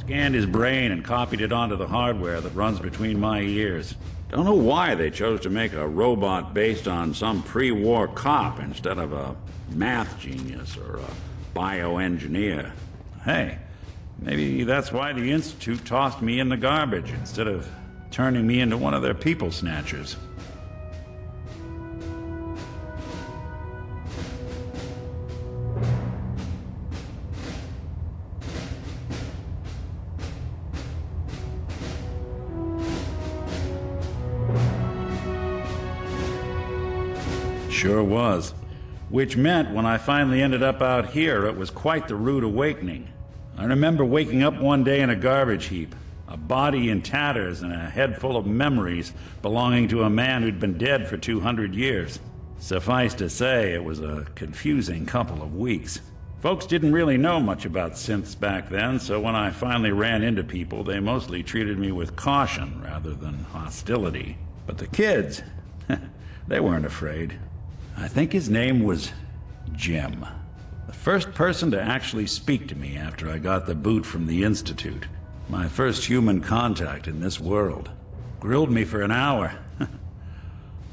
Scanned his brain and copied it onto the hardware that runs between my ears. Don't know why they chose to make a robot based on some pre-war cop instead of a math genius or a bioengineer. Hey, maybe that's why the Institute tossed me in the garbage instead of turning me into one of their people snatchers. Sure was. Which meant when I finally ended up out here, it was quite the rude awakening. I remember waking up one day in a garbage heap, a body in tatters and a head full of memories belonging to a man who'd been dead for 200 years. Suffice to say, it was a confusing couple of weeks. Folks didn't really know much about synths back then, so when I finally ran into people, they mostly treated me with caution rather than hostility. But the kids, they weren't afraid. I think his name was Jim. The first person to actually speak to me after I got the boot from the Institute. My first human contact in this world. Grilled me for an hour.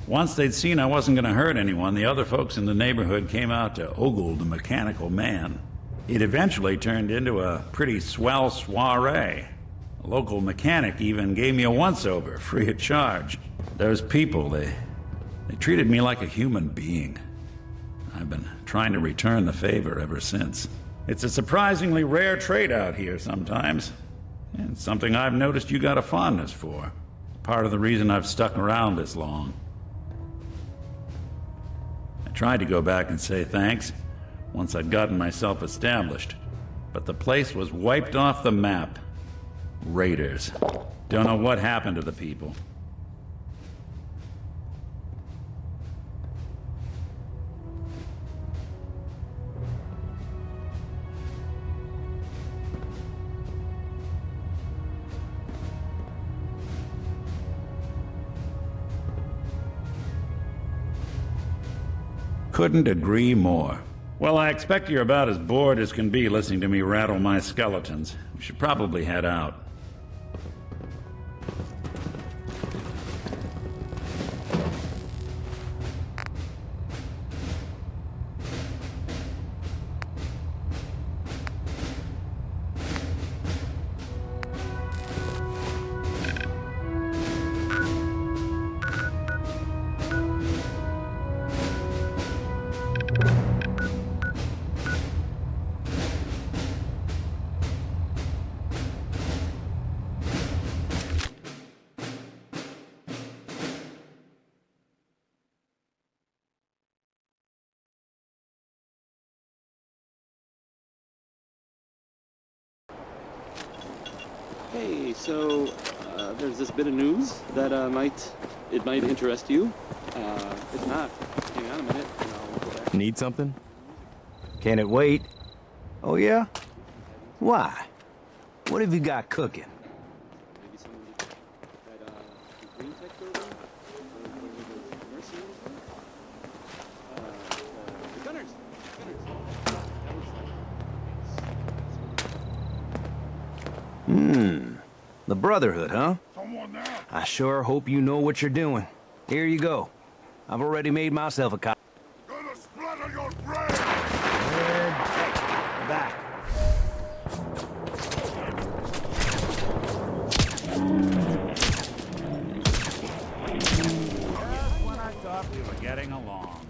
Once they'd seen I wasn't going to hurt anyone, the other folks in the neighborhood came out to ogle the mechanical man. It eventually turned into a pretty swell soiree. A local mechanic even gave me a once-over, free of charge. Those people, they treated me like a human being. I've been trying to return the favor ever since. It's a surprisingly rare trait out here sometimes, and something I've noticed you got a fondness for. Part of the reason I've stuck around this long. I tried to go back and say thanks once I'd gotten myself established, but the place was wiped off the map. Raiders. Don't know what happened to the people. Couldn't agree more. Well, I expect you're about as bored as can be listening to me rattle my skeletons. We should probably head out. Hey, so there's this bit of news that might interest you. If not, hang on a minute and I'll go back. Need something? Can it wait? Oh yeah? Why? What have you got cooking? Maybe someone that the green tech building, where the mercenaries were. The gunners. The Brotherhood, huh? I sure hope you know what you're doing. Here you go. I've already made myself a copy. Gonna splatter your brain! Back. Just when I thought we were getting along.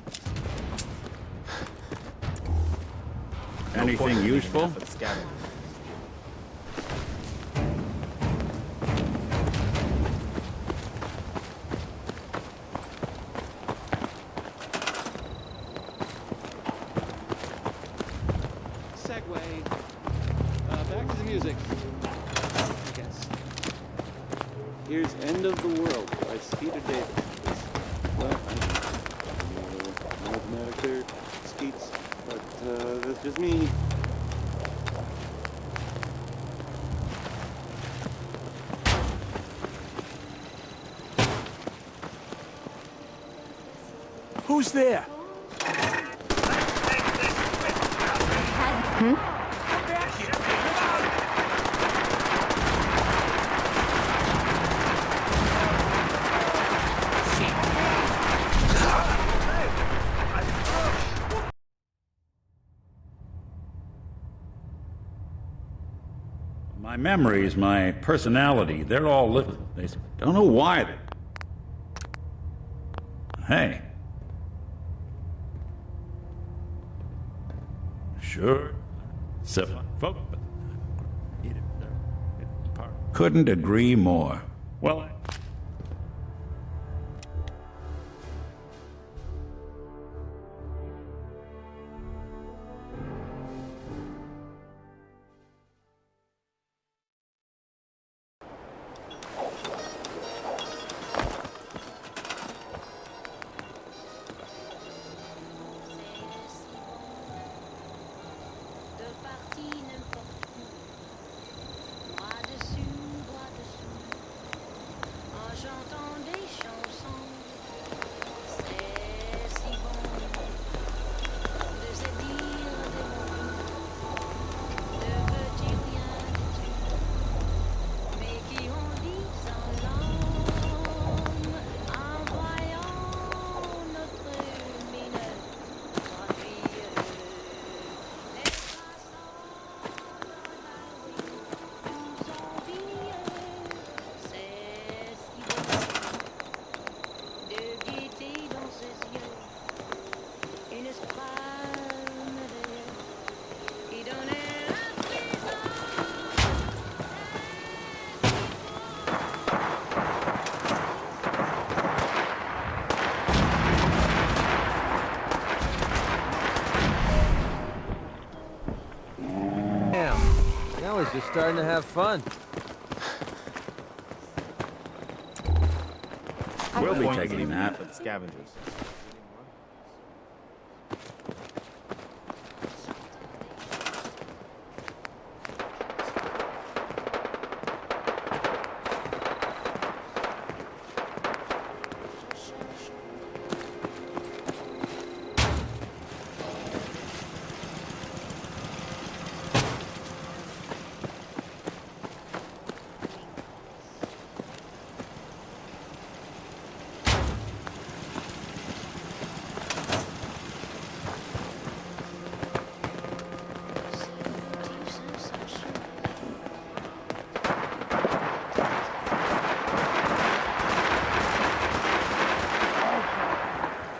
Anything useful? Segway. Back to the music. I guess. Here's End of the World by Skeeter Davis. Well, I'm mathematic Skeets, but that's just me. Who's there? My memories, my personality, they're all living. They don't know why they... Hey. Sure. Couldn't agree more. Well, De parti n'importe où, bras dessus, bras dessous, en chantant des chansons. C'est si bon de se dire des mots, de petits rien du tout, mais qui ont dit sans l'âme en voyant notre mine gravir les passants de la rue, nous envieux. C'est si bon de gaieté dans ses yeux, une esprit merveilleux qui donnait la prison. Damn. Now he's just starting to have fun. we'll be taking him out. Scavengers.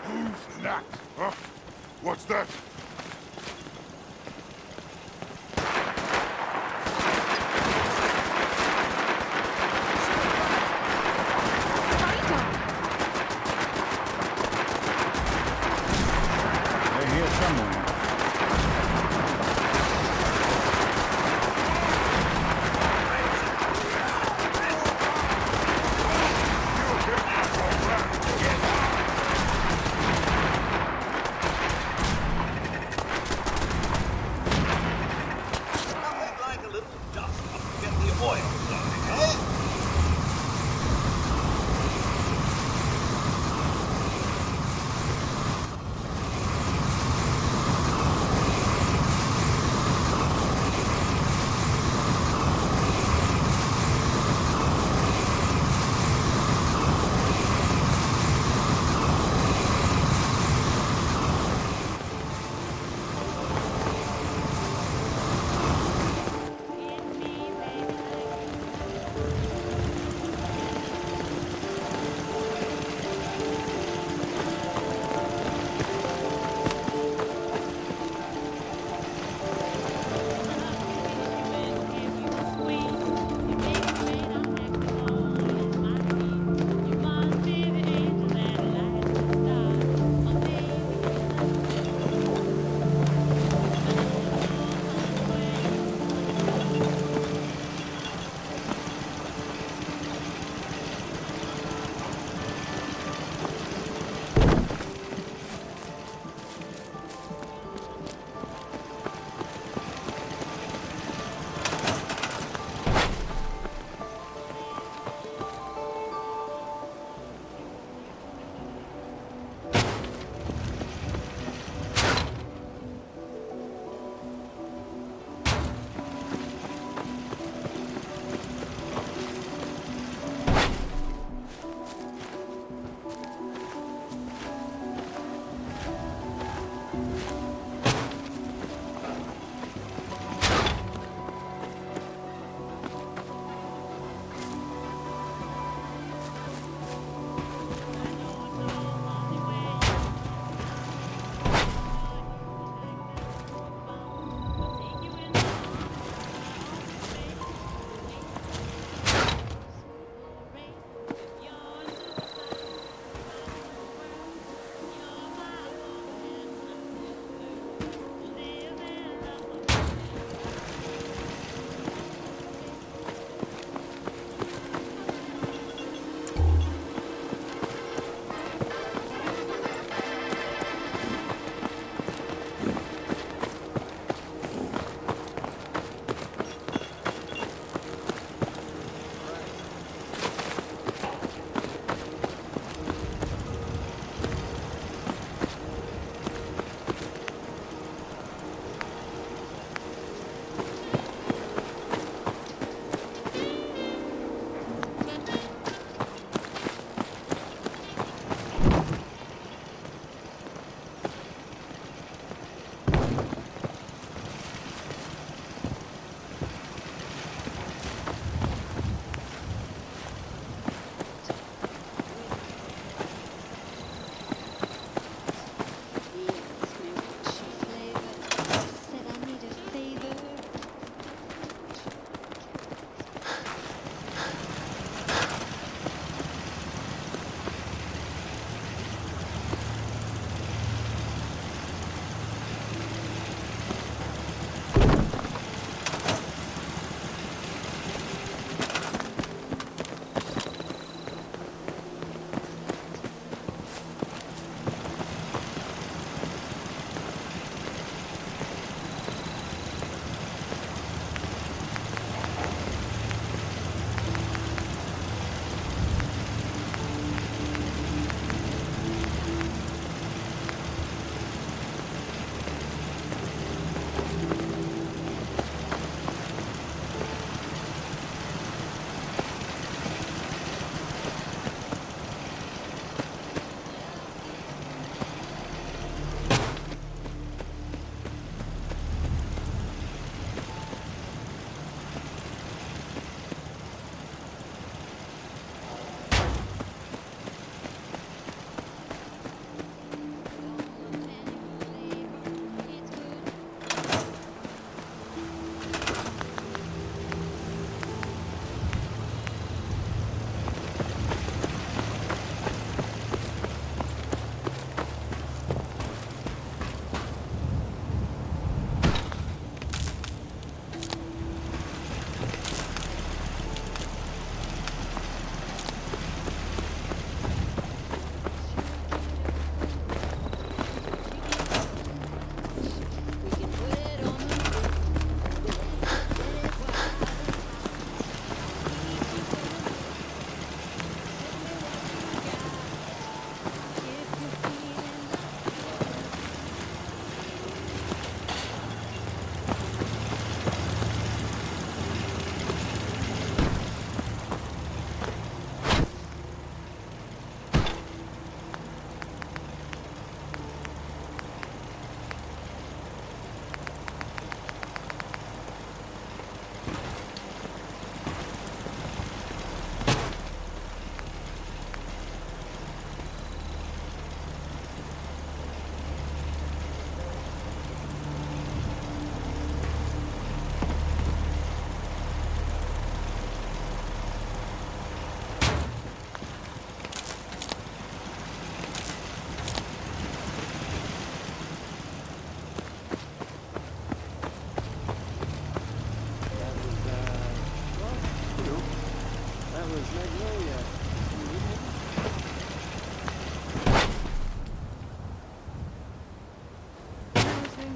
Who's next? Huh? What's that? They're here somewhere.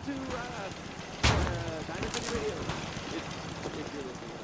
to Diamond City Radio. If you're listening.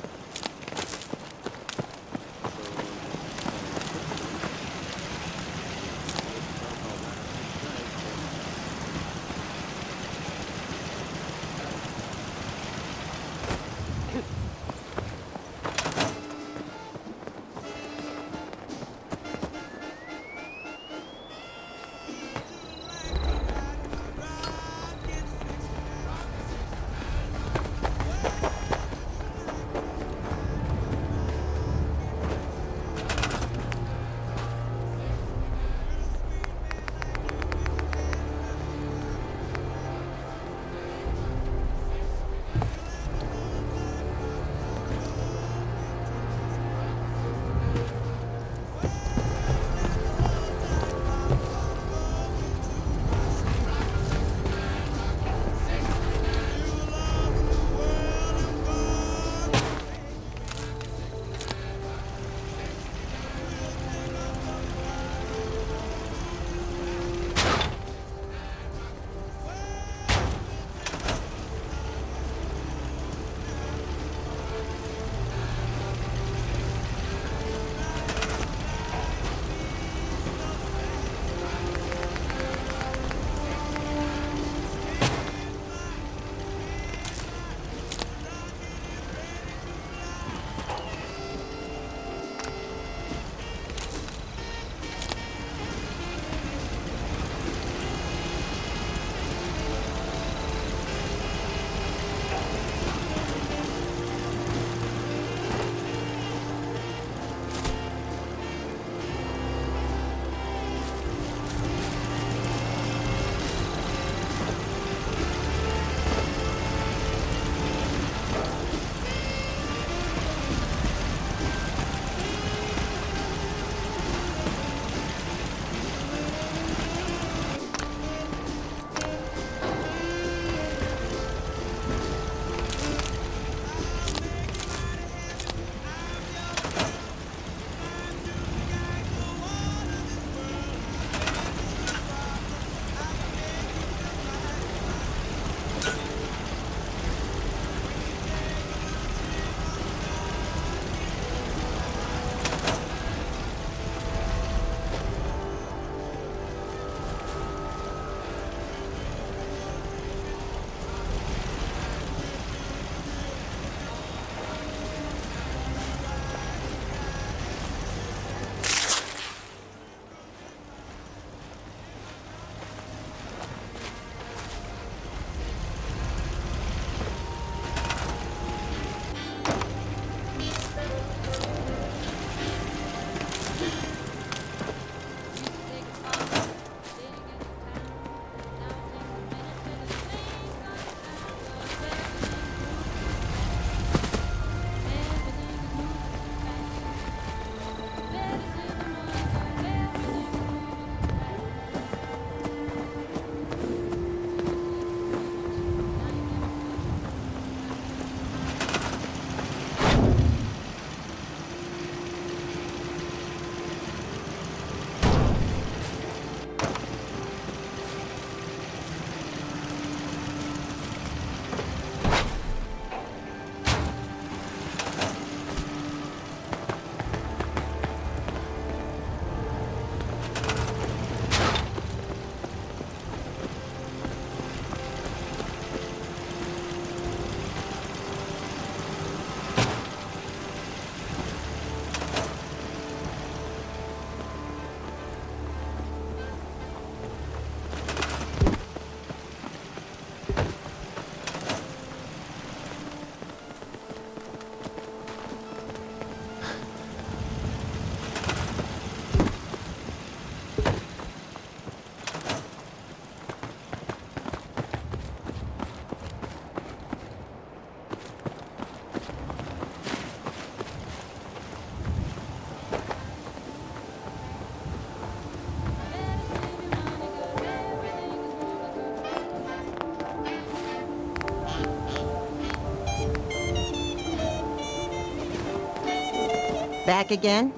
Back again?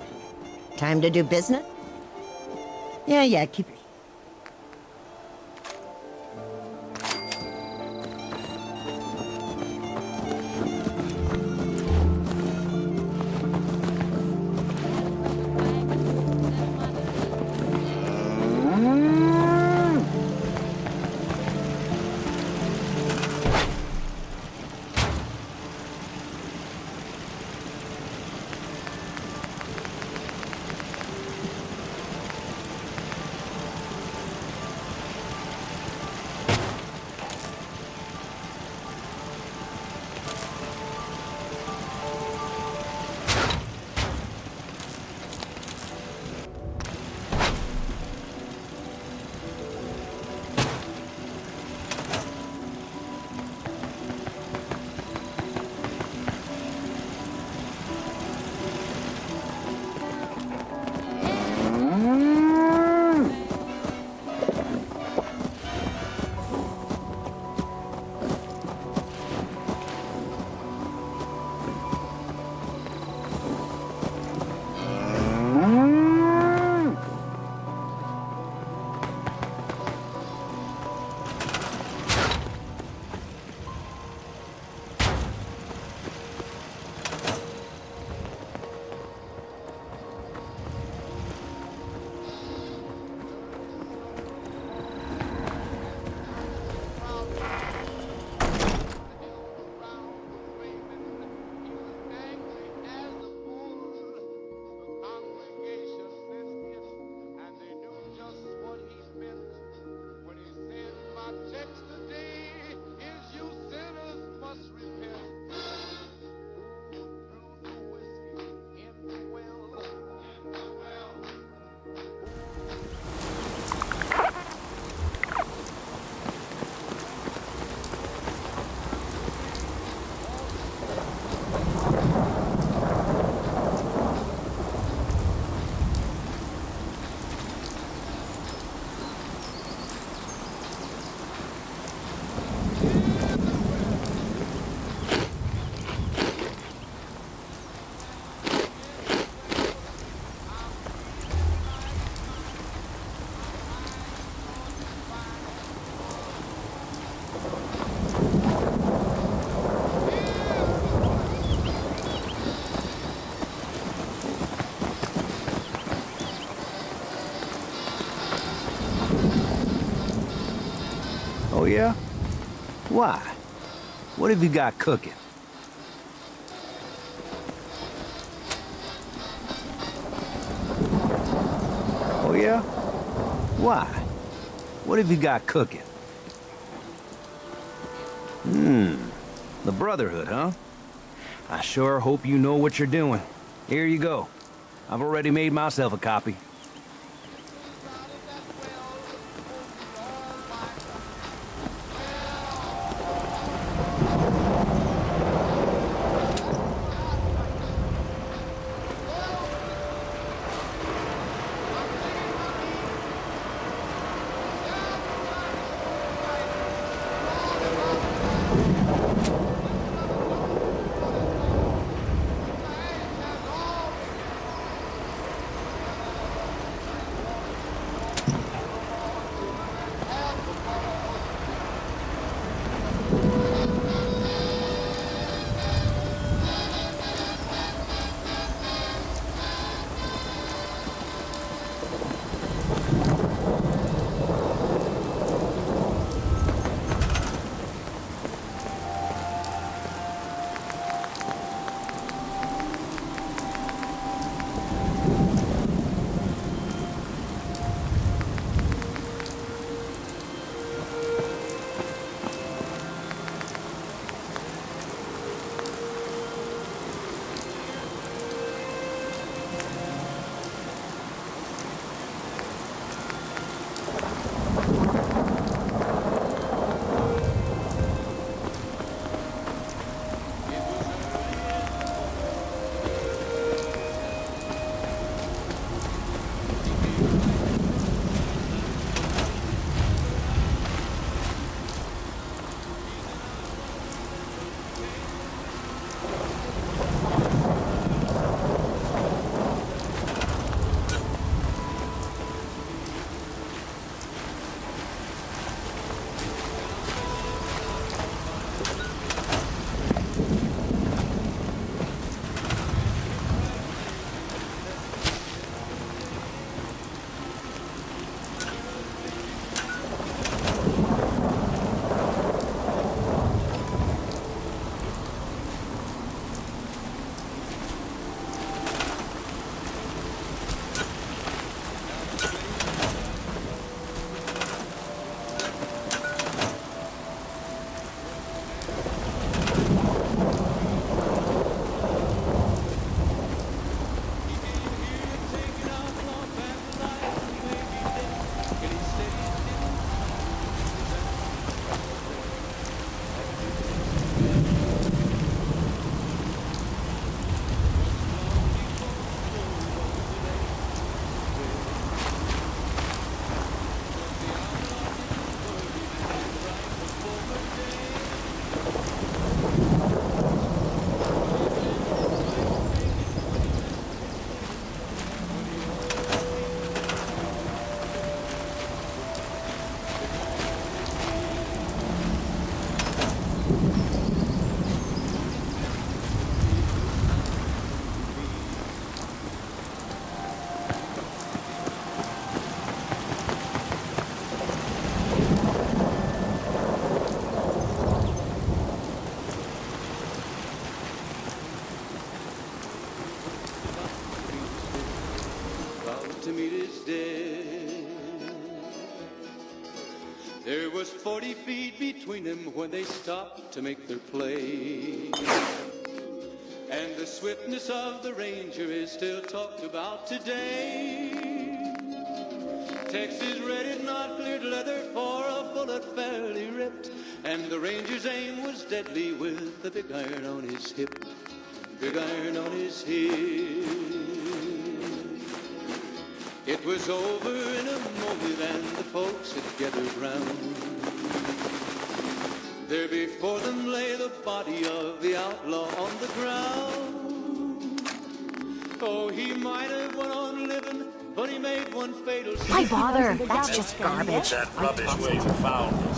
Time to do business? Yeah, keep it. yeah? Why? What have you got cooking? Oh, yeah? Why? What have you got cooking? The Brotherhood, huh? I sure hope you know what you're doing. Here you go. I've already made myself a copy. To meet his death. There was 40 feet between them when they stopped to make their play. And the swiftness of the Ranger is still talked about today. Texas red, not cleared leather, for a bullet fairly ripped. And the Ranger's aim was deadly with the big iron on his hip. Big iron on his hip. It was over in a moment and the folks had gathered round. There before them lay the body of the outlaw on the ground. Oh, he might have went on living, but he made one fatal Why bother? That's just garbage. That rubbish where you found it.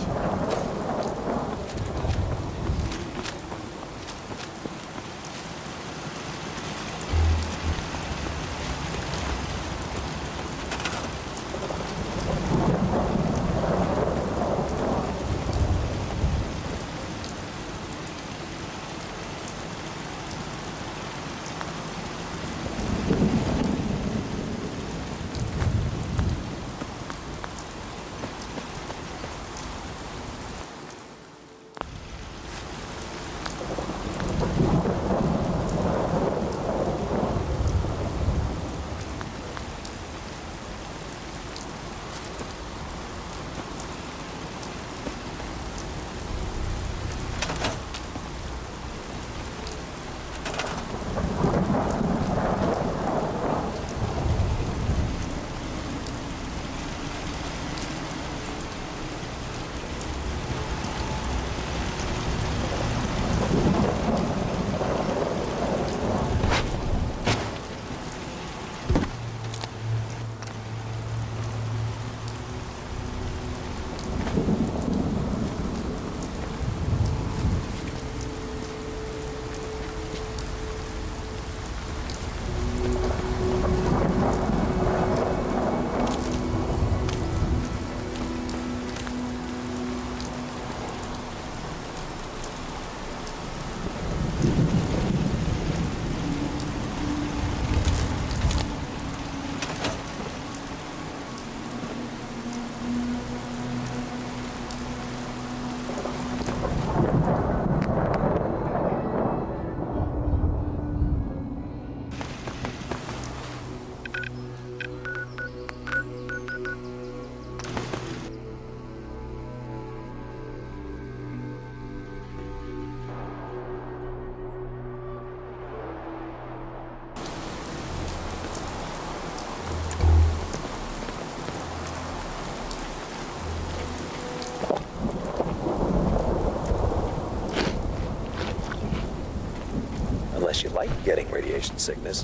like getting radiation sickness,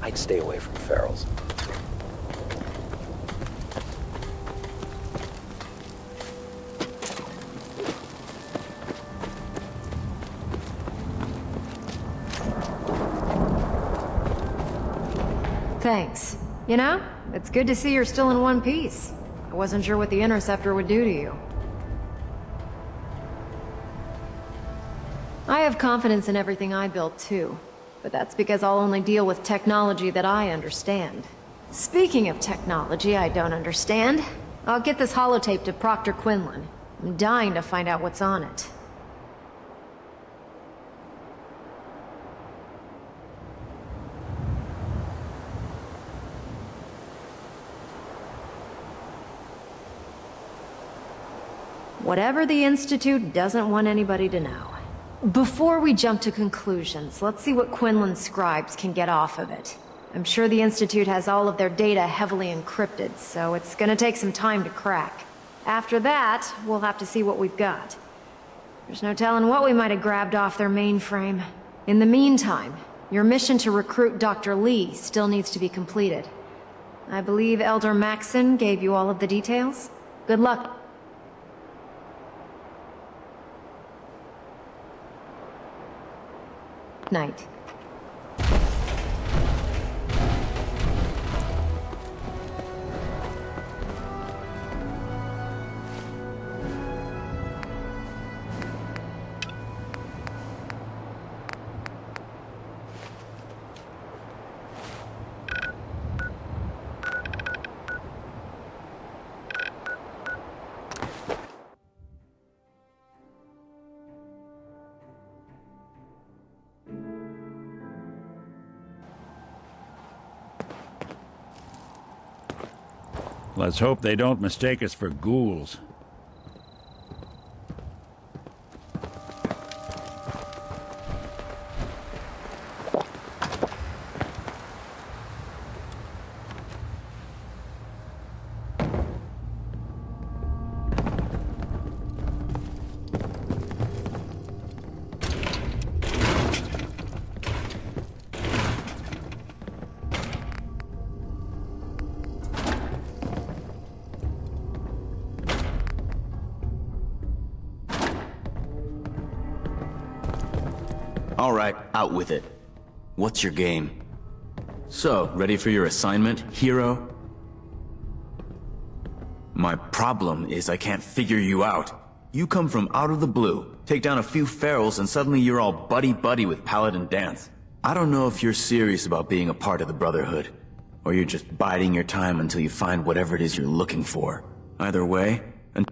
I'd stay away from ferals. Thanks. You know, it's good to see you're still in one piece. I wasn't sure what the Interceptor would do to you. I have confidence in everything I built too, but that's because I'll only deal with technology that I understand. Speaking of technology I don't understand, I'll get this holotape to Proctor Quinlan. I'm dying to find out what's on it. Whatever the Institute doesn't want anybody to know. Before we jump to conclusions, let's see what Quinlan's scribes can get off of it. I'm sure the Institute has all of their data heavily encrypted, so it's gonna take some time to crack. After that, we'll have to see what we've got. There's no telling what we might have grabbed off their mainframe. In the meantime, your mission to recruit Dr. Lee still needs to be completed. I believe Elder Maxson gave you all of the details? Good luck. Night. Let's hope they don't mistake us for ghouls. All right, out with it. What's your game? So, ready for your assignment, hero? My problem is I can't figure you out. You come from out of the blue, take down a few ferals, and suddenly you're all buddy-buddy with Paladin Dance. I don't know if you're serious about being a part of the Brotherhood, or you're just biding your time until you find whatever it is you're looking for. Either way, and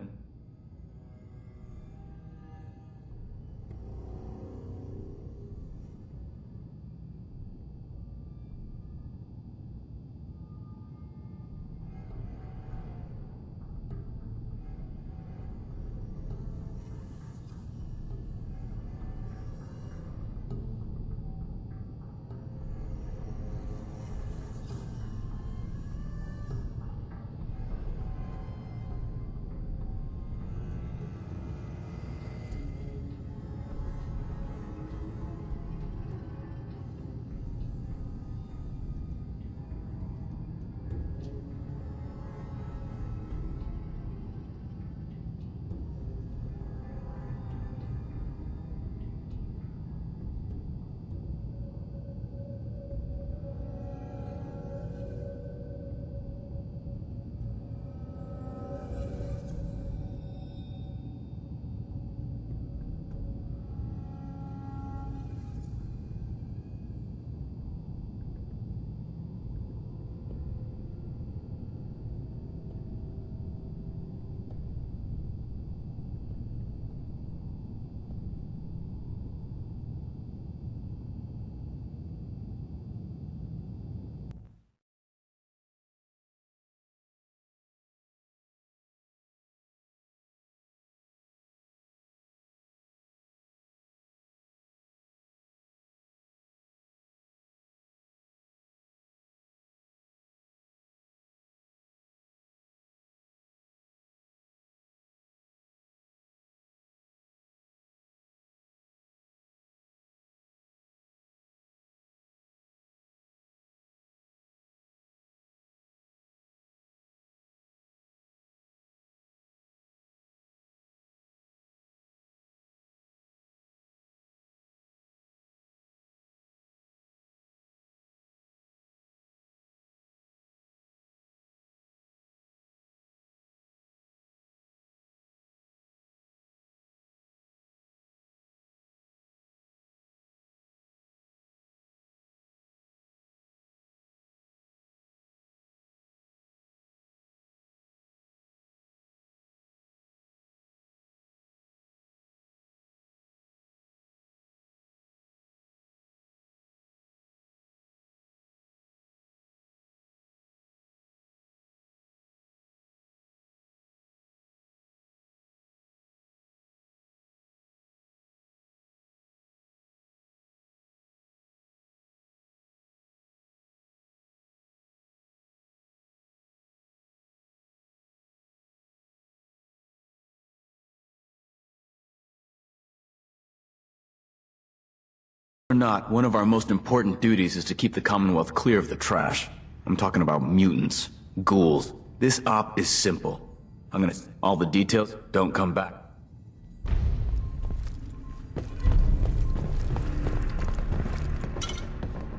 or not, one of our most important duties is to keep the Commonwealth clear of the trash. I'm talking about mutants, ghouls. This op is simple. I'm gonna... All the details, don't come back.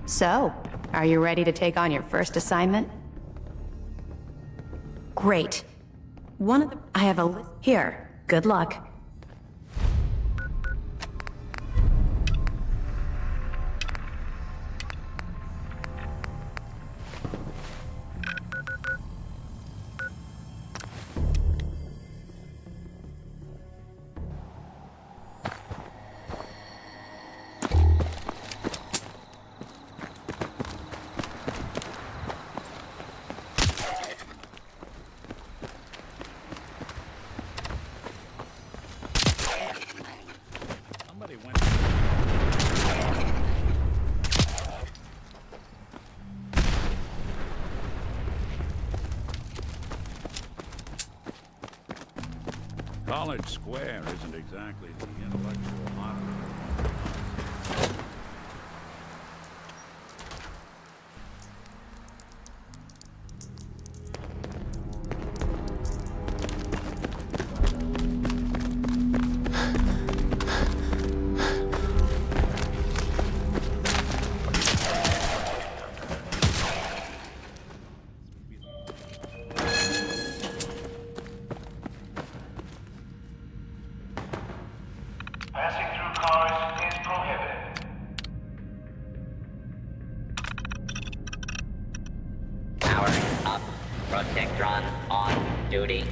So, are you ready to take on your first assignment? Great. I have a list here. Good luck. Somebody went... College Square isn't exactly the intellectual hotbed. Passing through cars is prohibited. Powering up. Protectron on duty.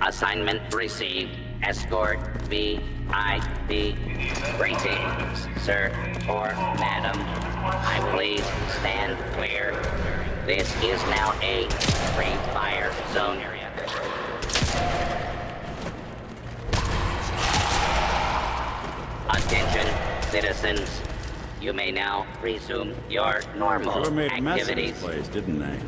Assignment received. Escort VIP. Greetings, sir or madam. I please stand clear. This is now a free fire zone area. Attention, citizens. You may now resume your normal Sure made a mess of activities. this place, didn't they?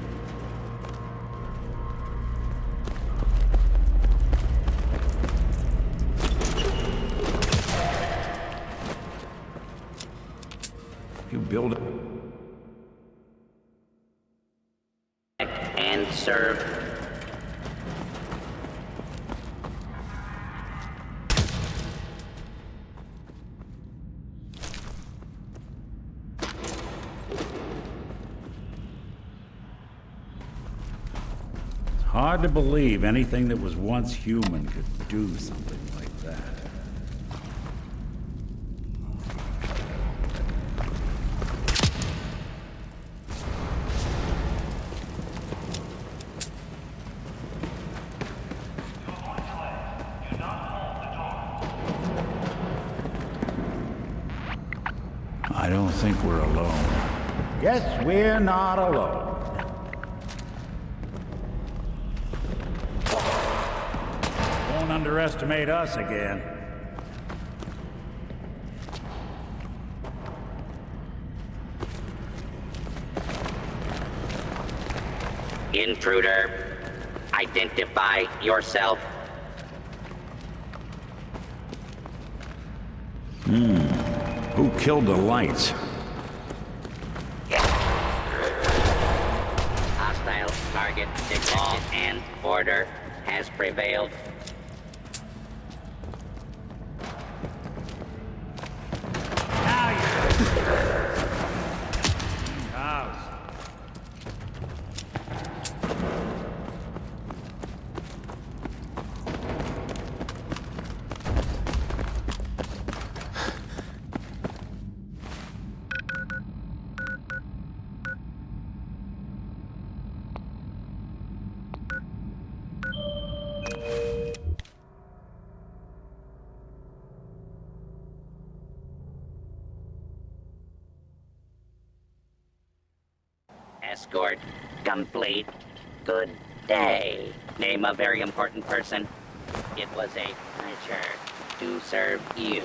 You build it. And serve. It's hard to believe anything that was once human could do something like that. I don't think we're alone. Guess we're not alone. Don't underestimate us again. Intruder, identify yourself. Who killed the lights? Hostile target detected. Law and order has prevailed. House. Escort complete. Good day. Name a very important person. It was a pleasure to serve you.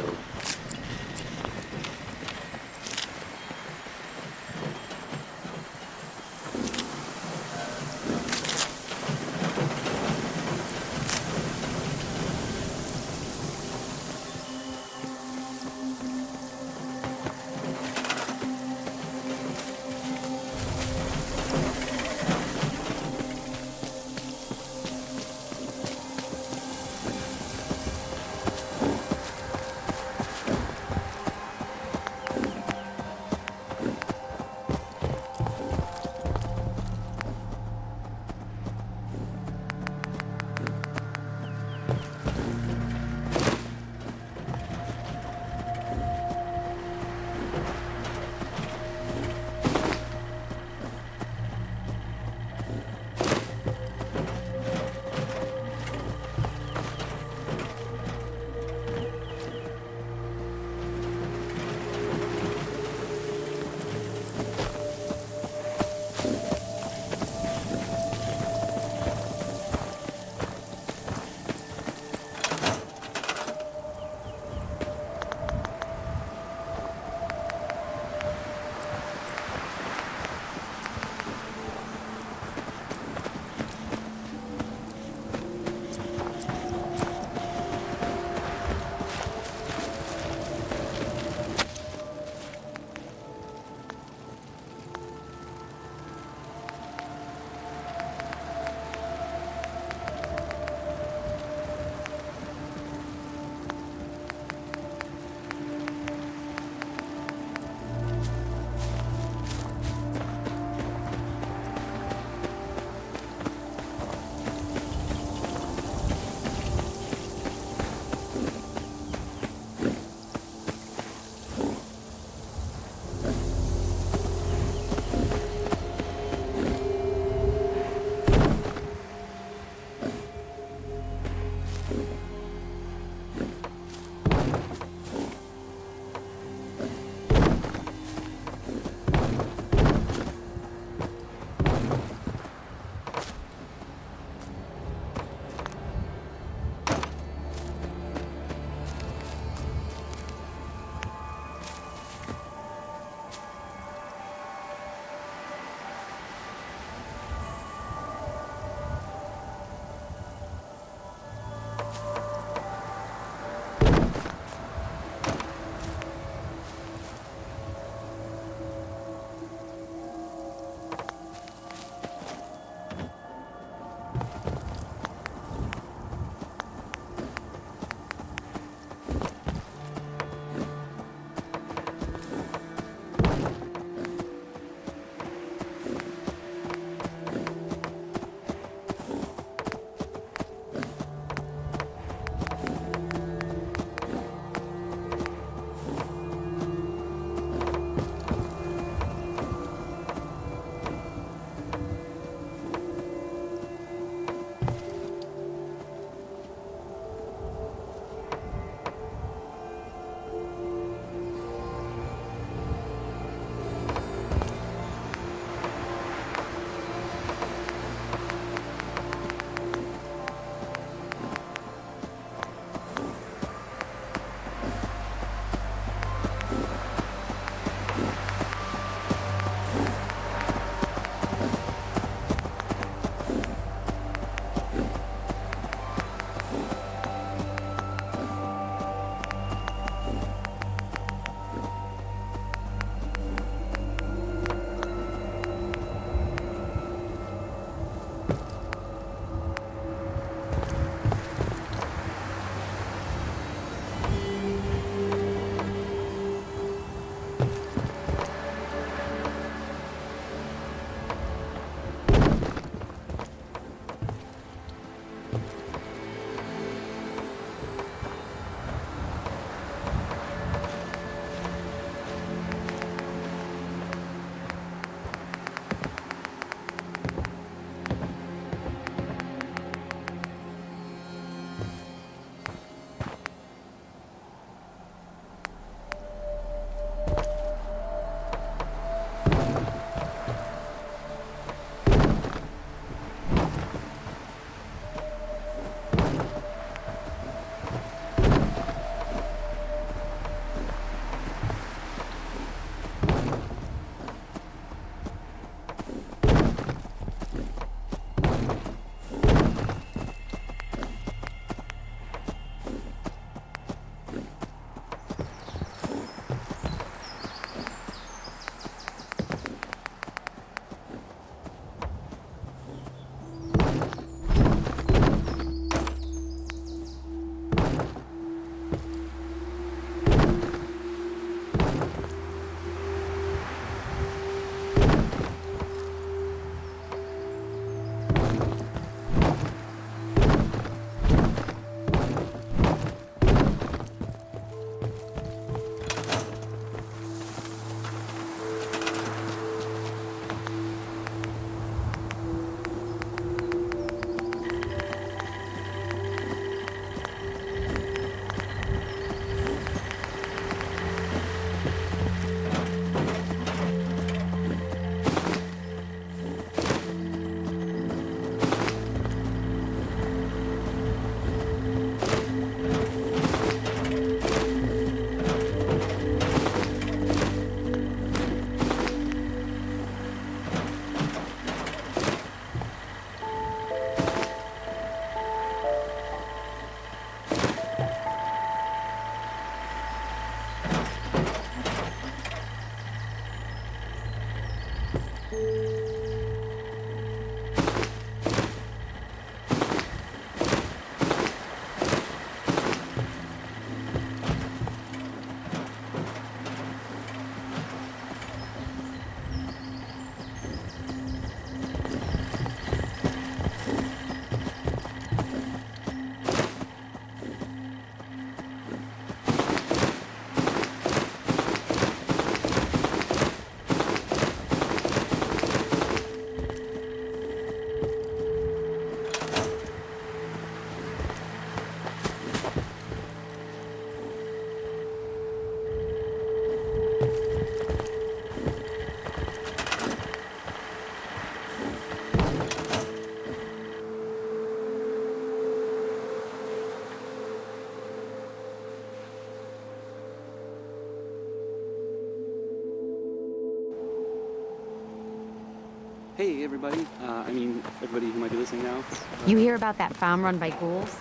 Hey, everybody. Everybody who might be listening now. You hear about that farm run by ghouls?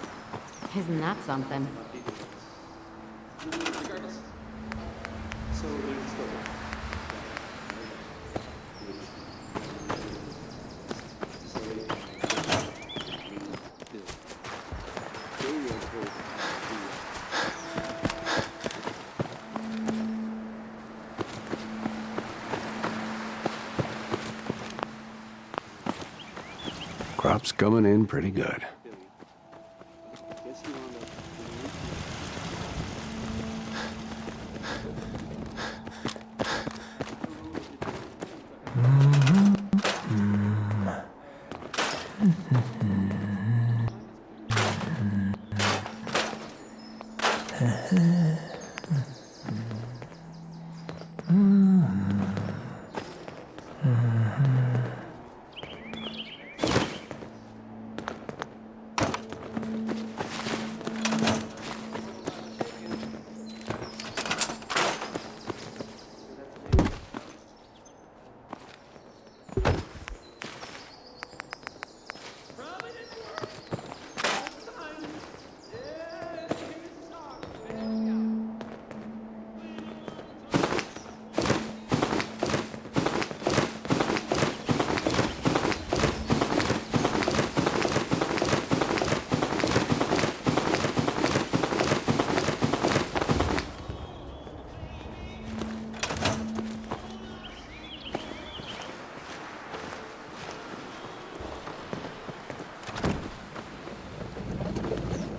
Isn't that something? Regardless. So there's a story. Crop's coming in pretty good.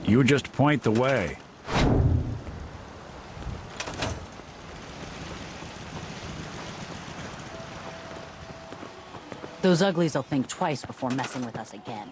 You just point the way. Those uglies will think twice before messing with us again.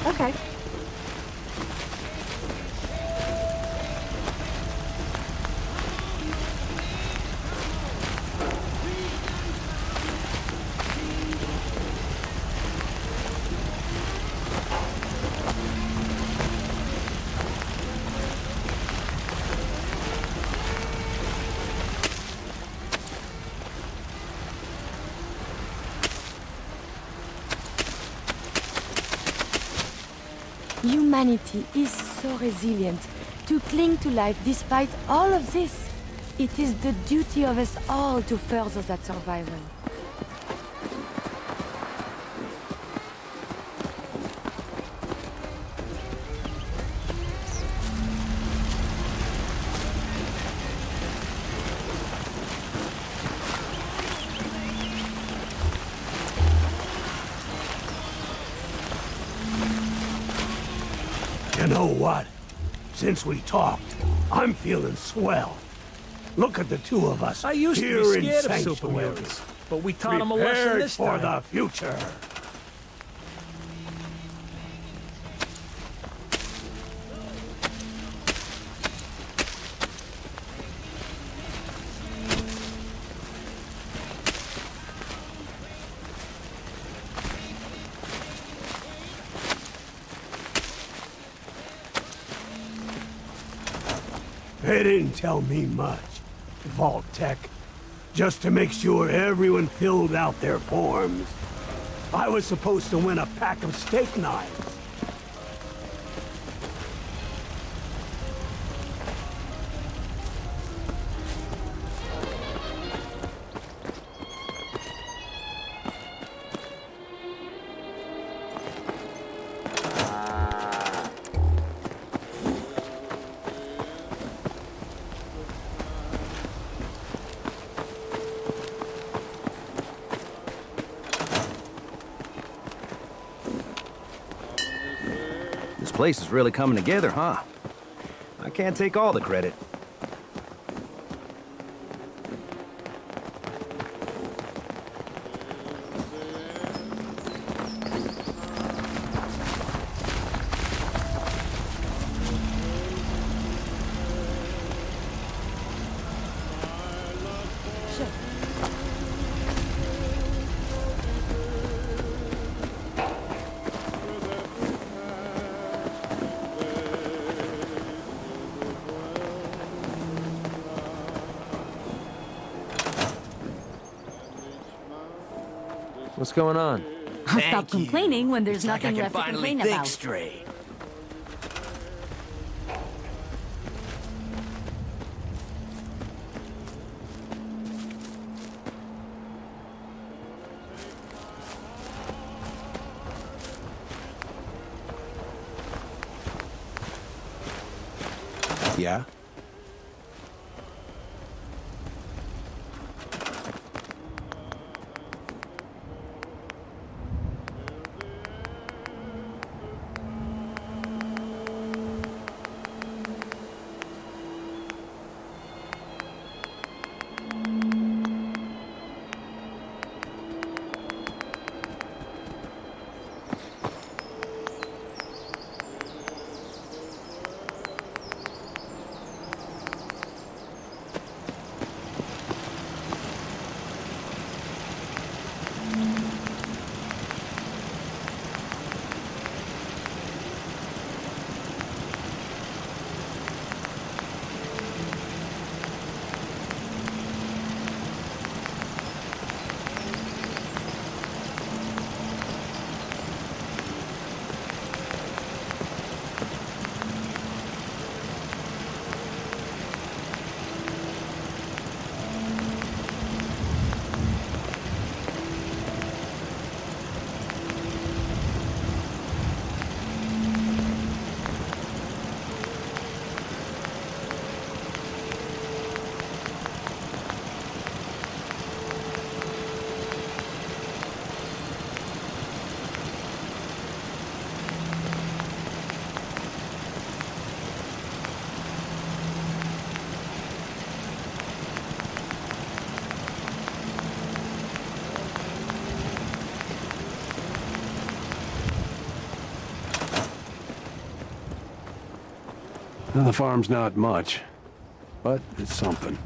Okay. Humanity is so resilient to cling to life despite all of this. It is the duty of us all to further that survival. You know what? Since we talked, I'm feeling swell. Look at the two of us I used here to be in scared of Sanctuary. supermutants, but we taught them a lesson Prepared this for time. the future. They didn't tell me much, Vault Tech. Just to make sure everyone filled out their forms. I was supposed to win a pack of steak knives. This place is really coming together, huh? I can't take all the credit. What's going on? I'll stop complaining when there's nothing left to complain about. Straight. Yeah? Well, the farm's not much, but it's something.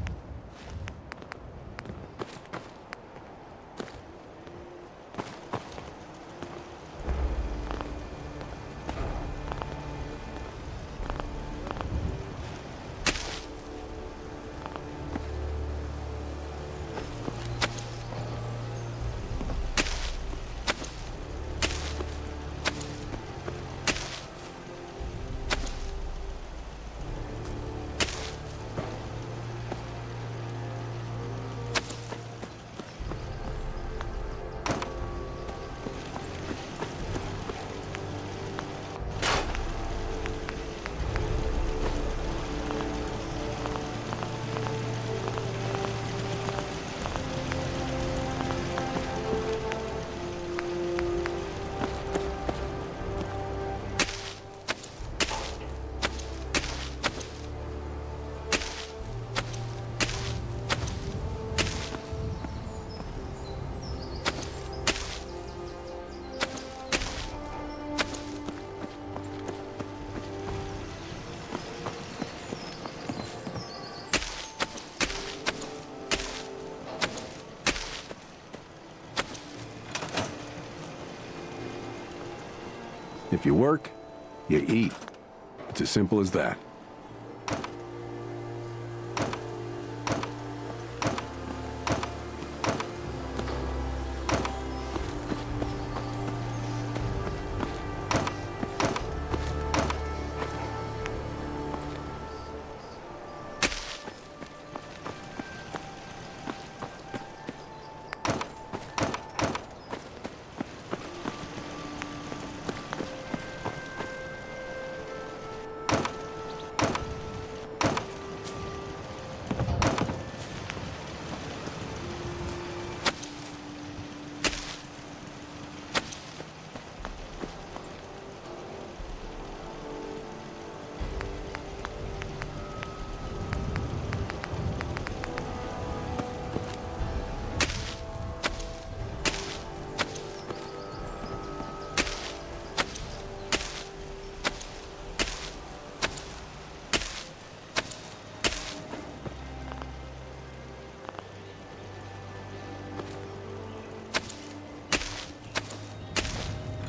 If you work, you eat. It's as simple as that.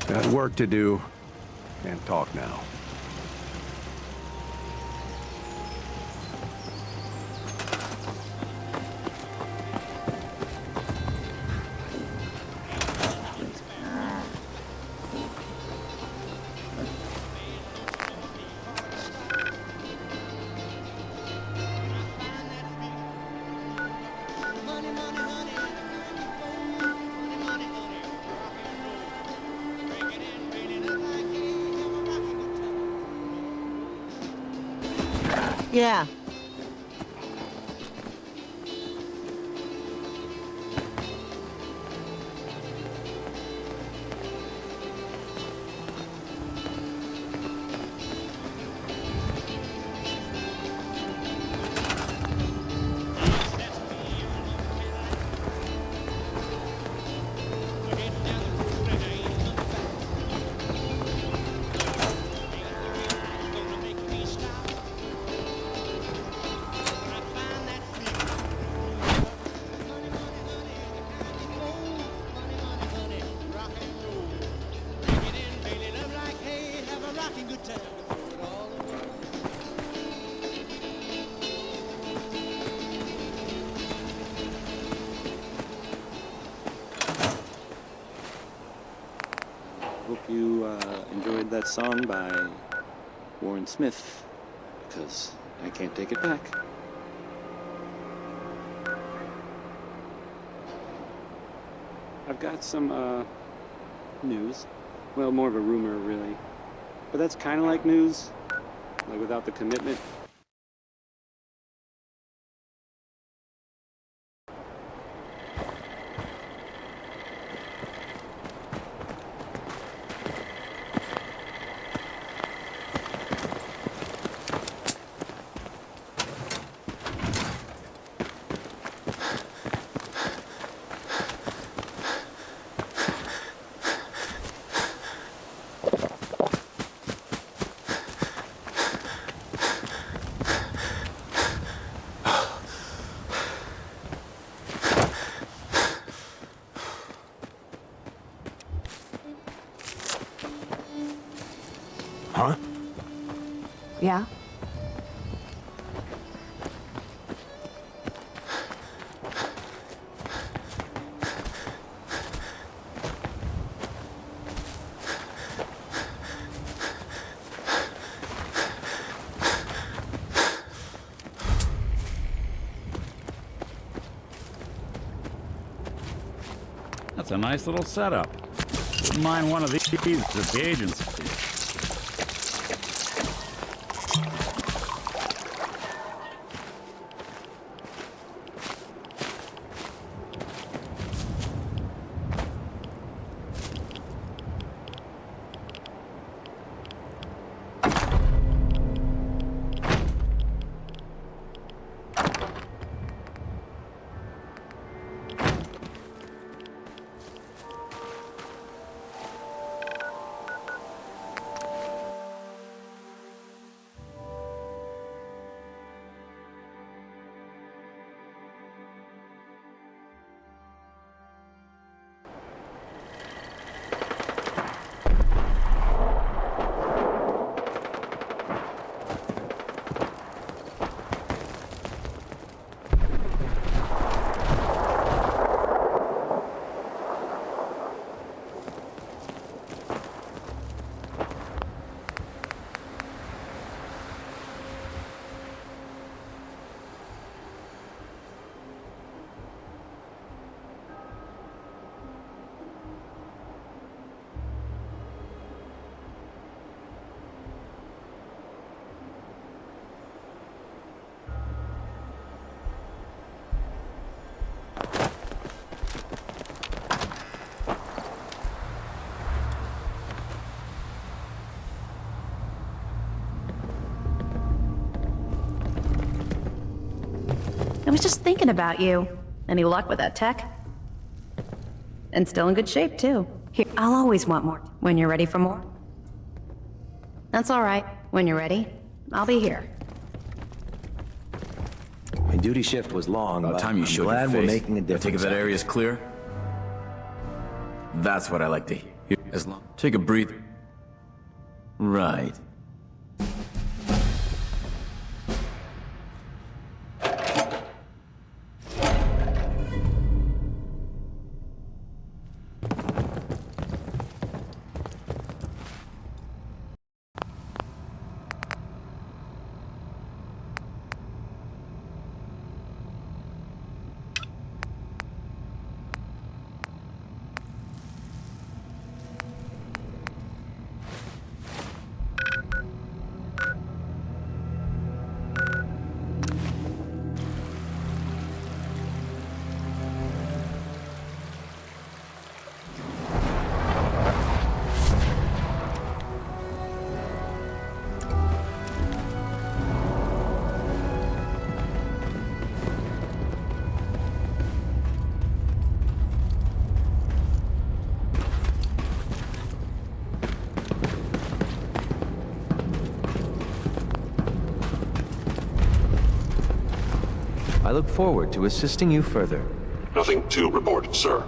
Got work to do. Can't talk now. Yeah. Hope you enjoyed that song by Warren Smith, because I can't take it back. I've got some news. Well, more of a rumor, really. But that's kind of like news, like without the commitment. Huh? Yeah? That's a nice little setup. Wouldn't mind one of these at the agency. I was just thinking about you. Any luck with that tech? And still in good shape, too. Here, I'll always want more. When you're ready for more? That's all right. When you're ready, I'll be here. My duty shift was long, About but time you I'm showed glad your we're face. making a I difference. take it that area's clear? That's what I like to hear. As long... Take a breather. Right. I look forward to assisting you further. Nothing to report, sir.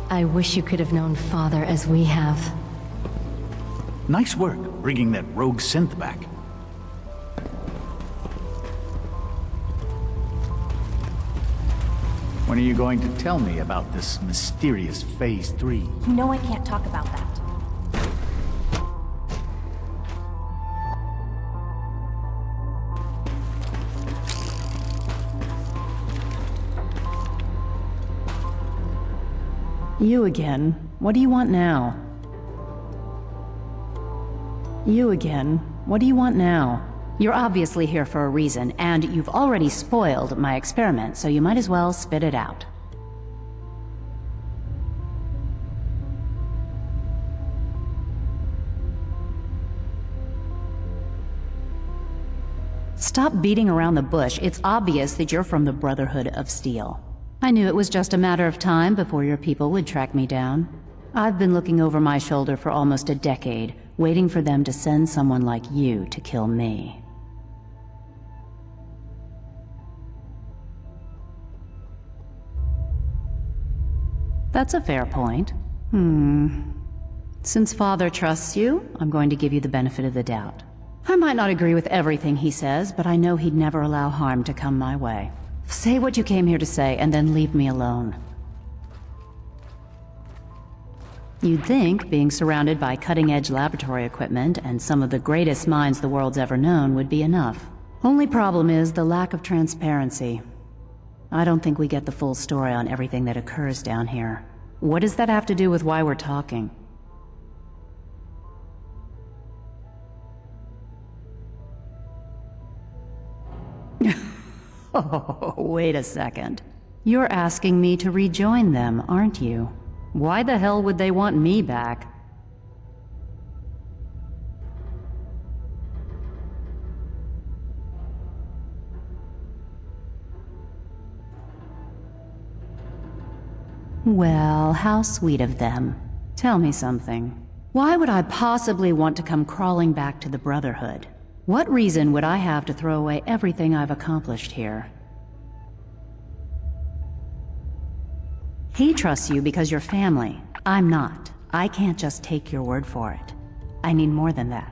I wish you could have known Father as we have. Nice work, bringing that rogue synth back. When are you going to tell me about this mysterious Phase 3? You know I can't talk about that. You again. What do you want now? You again. What do you want now? You're obviously here for a reason, and you've already spoiled my experiment, so you might as well spit it out. Stop beating around the bush. It's obvious that you're from the Brotherhood of Steel. I knew it was just a matter of time before your people would track me down. I've been looking over my shoulder for almost a decade, waiting for them to send someone like you to kill me. That's a fair point. Since Father trusts you, I'm going to give you the benefit of the doubt. I might not agree with everything he says, but I know he'd never allow harm to come my way. Say what you came here to say, and then leave me alone. You'd think being surrounded by cutting-edge laboratory equipment and some of the greatest minds the world's ever known would be enough. Only problem is the lack of transparency. I don't think we get the full story on everything that occurs down here. What does that have to do with why we're talking? Oh, wait a second. You're asking me to rejoin them, aren't you? Why the hell would they want me back? Well, how sweet of them. Tell me something. Why would I possibly want to come crawling back to the Brotherhood? What reason would I have to throw away everything I've accomplished here? He trusts you because you're family. I'm not. I can't just take your word for it. I need more than that.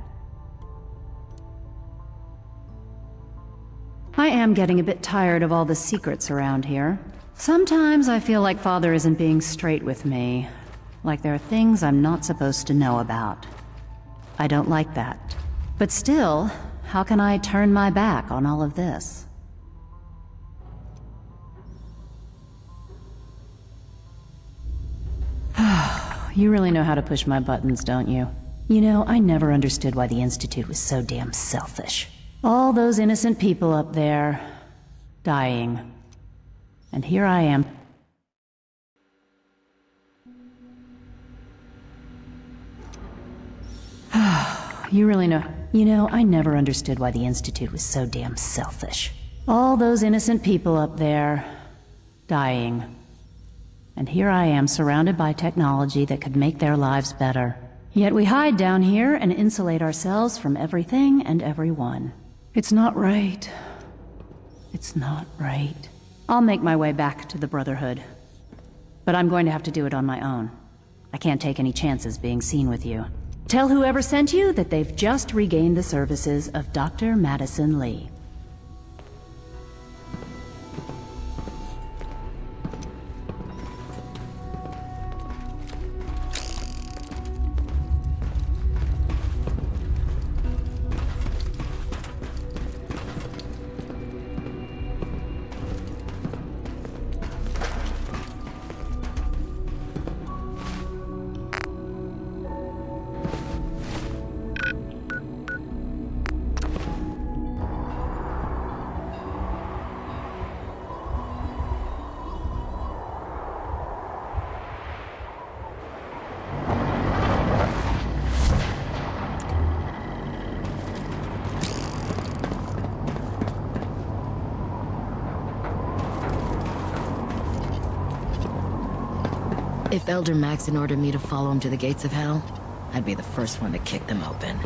I am getting a bit tired of all the secrets around here. Sometimes I feel like Father isn't being straight with me. Like there are things I'm not supposed to know about. I don't like that. But still, how can I turn my back on all of this? You really know how to push my buttons, don't you? You know, I never understood why the Institute was so damn selfish. All those innocent people up there, dying. And here I am. You really know. You know, I never understood why the Institute was so damn selfish. All those innocent people up there, dying. And here I am surrounded by technology that could make their lives better. Yet we hide down here and insulate ourselves from everything and everyone. It's not right. It's not right. I'll make my way back to the Brotherhood. But I'm going to have to do it on my own. I can't take any chances being seen with you. Tell whoever sent you that they've just regained the services of Dr. Madison Lee. If Elder Maxon ordered me to follow him to the gates of hell, I'd be the first one to kick them open.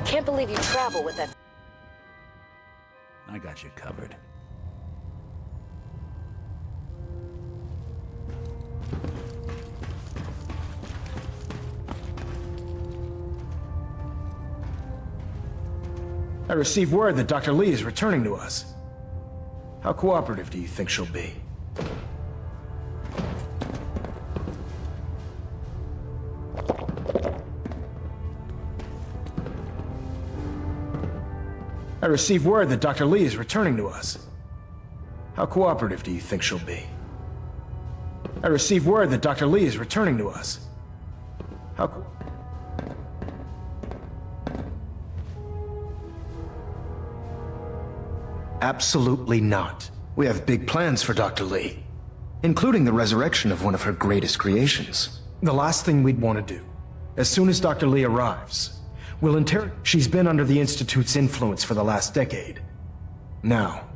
Can't believe you travel with that. I got you covered. I received word that Dr. Lee is returning to us. How cooperative do you think she'll be? I received word that Dr. Lee is returning to us. How cooperative do you think she'll be? I received word that Dr. Lee is returning to us. How... Absolutely not. We have big plans for Dr. Lee, including the resurrection of one of her greatest creations. The last thing we'd want to do, as soon as Dr. Lee arrives, we'll interrogate. She's been under the Institute's influence for the last decade. Now,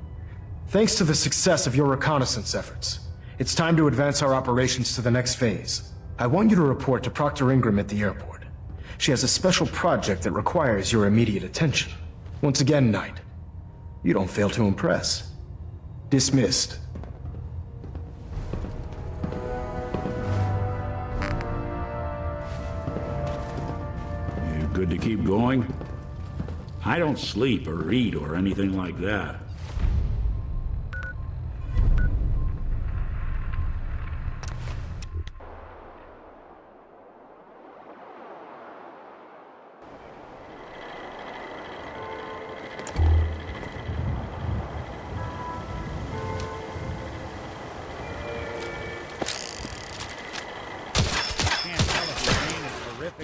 thanks to the success of your reconnaissance efforts, it's time to advance our operations to the next phase. I want you to report to Proctor Ingram at the airport. She has a special project that requires your immediate attention. Once again, Knight, you don't fail to impress. Dismissed. You good to keep going? I don't sleep or eat or anything like that.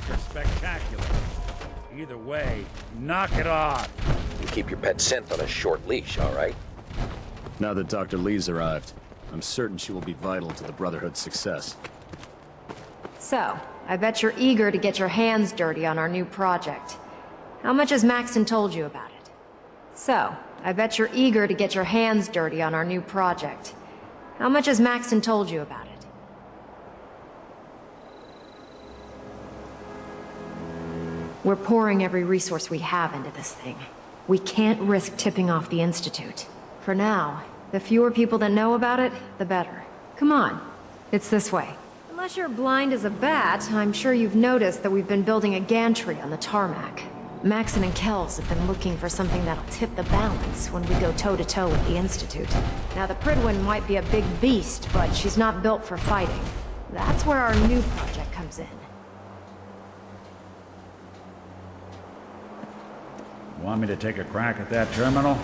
Or spectacular. Either way, knock it off. You keep your pet scent on a short leash, all right? Now that Dr. Lee's arrived, I'm certain she will be vital to the Brotherhood's success. So, I bet you're eager to get your hands dirty on our new project. How much has Maxon told you about it? So, I bet you're eager to get your hands dirty on our new project. How much has Maxon told you about it? We're pouring every resource we have into this thing. We can't risk tipping off the Institute. For now, the fewer people that know about it, the better. Come on, it's this way. Unless you're blind as a bat, I'm sure you've noticed that we've been building a gantry on the tarmac. Maxon and Kells have been looking for something that'll tip the balance when we go toe-to-toe with the Institute. Now, the Prydwen might be a big beast, but she's not built for fighting. That's where our new project comes in. Want me to take a crack at that terminal?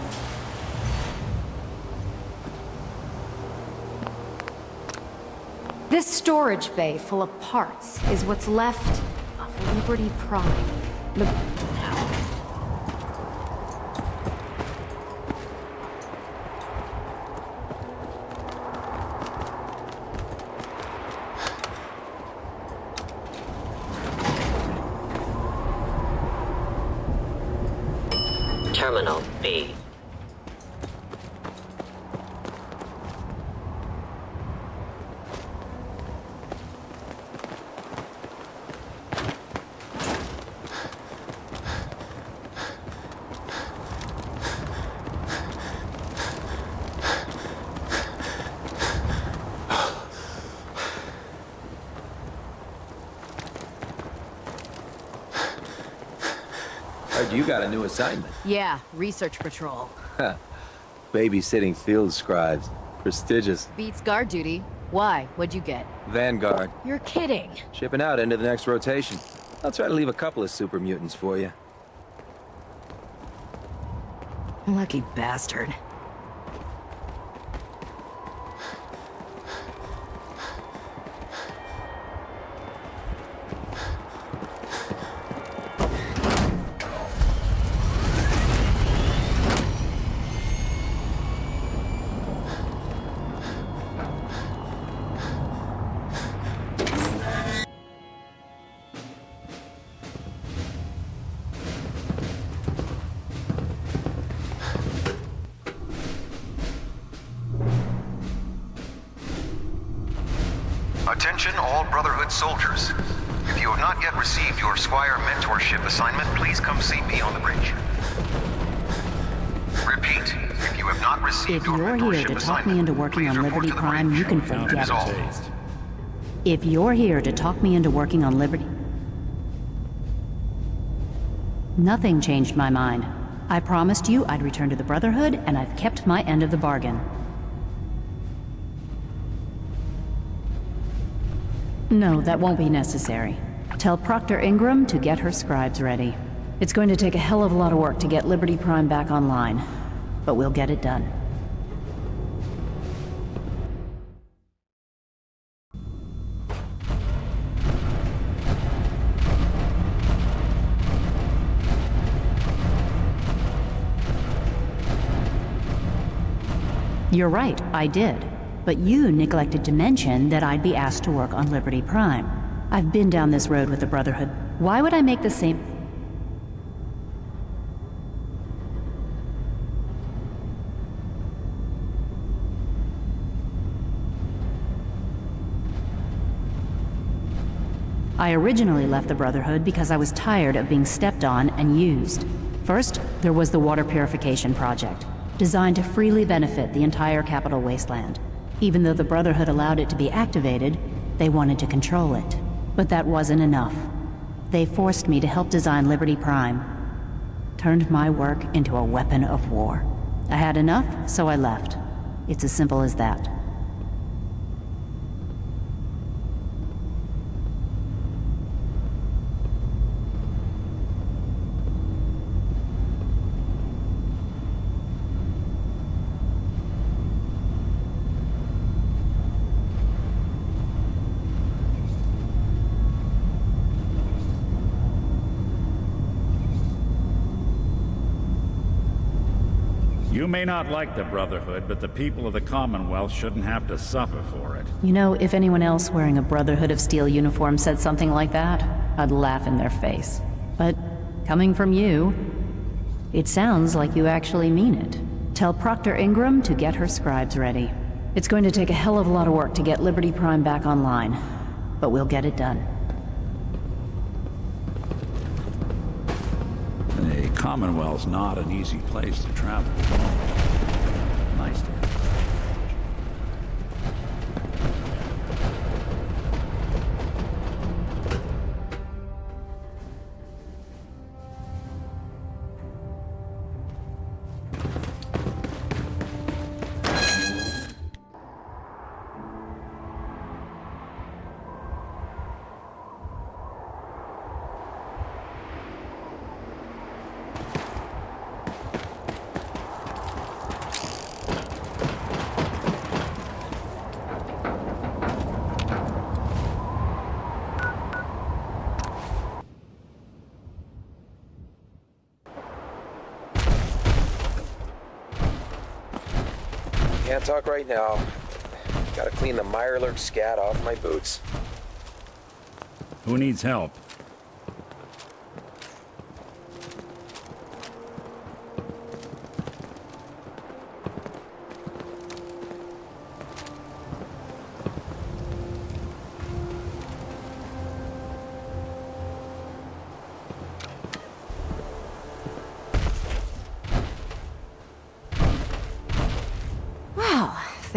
This storage bay full of parts is what's left of Liberty Prime. Terminal B. Heard you got a new assignment. Yeah, research patrol. Babysitting field scribes. Prestigious. Beats guard duty. Why? What'd you get? Vanguard. You're kidding. Shipping out into the next rotation. I'll try to leave a couple of super mutants for you. Lucky bastard. Attention all Brotherhood soldiers. If you have not yet received your Squire mentorship assignment, please come see me on the bridge. Repeat, if you have not received If your you're here mentorship to talk me into working on Liberty Prime, you can forget it. If you're here to talk me into working on Liberty... Nothing changed my mind. I promised you I'd return to the Brotherhood, and I've kept my end of the bargain. No, that won't be necessary. Tell Proctor Ingram to get her scribes ready. It's going to take a hell of a lot of work to get Liberty Prime back online, but we'll get it done. You're right, I did. But you neglected to mention that I'd be asked to work on Liberty Prime. I've been down this road with the Brotherhood. Why would I make the same... I originally left the Brotherhood because I was tired of being stepped on and used. First, there was the water purification project, designed to freely benefit the entire Capital Wasteland. Even though the Brotherhood allowed it to be activated, they wanted to control it. But that wasn't enough. They forced me to help design Liberty Prime. Turned my work into a weapon of war. I had enough, so I left. It's as simple as that. You may not like the Brotherhood, but the people of the Commonwealth shouldn't have to suffer for it. You know, if anyone else wearing a Brotherhood of Steel uniform said something like that, I'd laugh in their face. But coming from you, it sounds like you actually mean it. Tell Proctor Ingram to get her scribes ready. It's going to take a hell of a lot of work to get Liberty Prime back online, but we'll get it done. The Commonwealth's not an easy place to travel. Nice to have. Can't talk right now. Gotta clean the Mirelurk scat off my boots. Who needs help?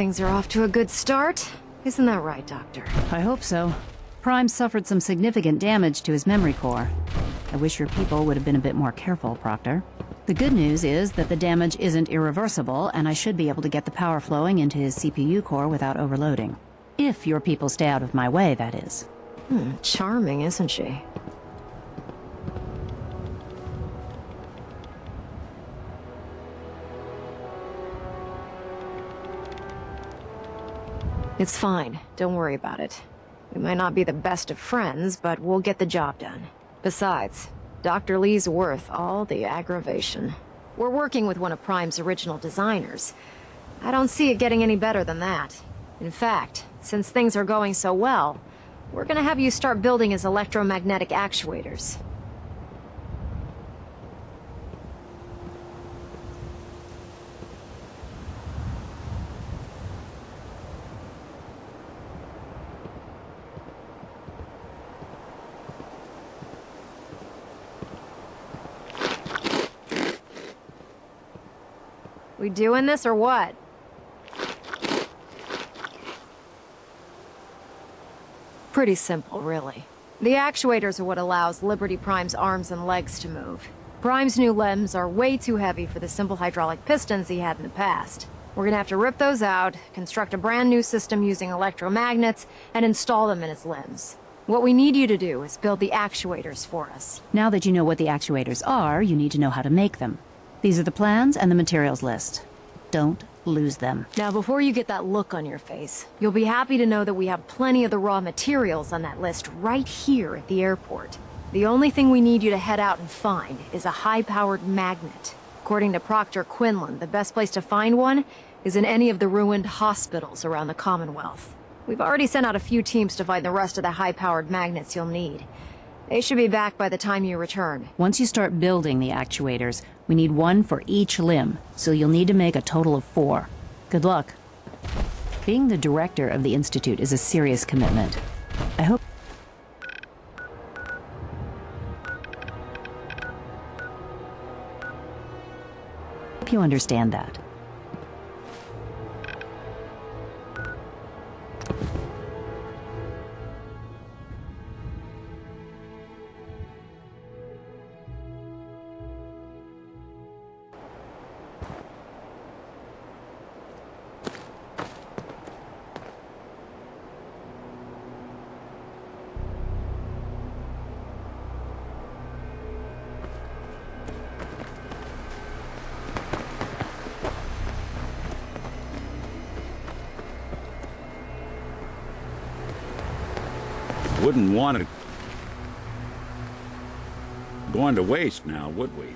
Things are off to a good start. Isn't that right, Doctor? I hope so. Prime suffered some significant damage to his memory core. I wish your people would have been a bit more careful, Proctor. The good news is that the damage isn't irreversible, and I should be able to get the power flowing into his CPU core without overloading. If your people stay out of my way, that is. Charming, isn't she? It's fine. Don't worry about it. We might not be the best of friends, but we'll get the job done. Besides, Dr. Lee's worth all the aggravation. We're working with one of Prime's original designers. I don't see it getting any better than that. In fact, since things are going so well, we're gonna have you start building his electromagnetic actuators. We doing this or what? Pretty simple, really. The actuators are what allows Liberty Prime's arms and legs to move. Prime's new limbs are way too heavy for the simple hydraulic pistons he had in the past. We're gonna have to rip those out, construct a brand new system using electromagnets, and install them in his limbs. What we need you to do is build the actuators for us. Now that you know what the actuators are, you need to know how to make them. These are the plans and the materials list. Don't lose them. Now, before you get that look on your face, you'll be happy to know that we have plenty of the raw materials on that list right here at the airport. The only thing we need you to head out and find is a high-powered magnet. According to Proctor Quinlan, the best place to find one is in any of the ruined hospitals around the Commonwealth. We've already sent out a few teams to find the rest of the high-powered magnets you'll need. They should be back by the time you return. Once you start building the actuators, we need one for each limb, so you'll need to make a total of 4. Good luck. Being the director of the Institute is a serious commitment. I hope you understand that. Wouldn't want it going to waste now, would we?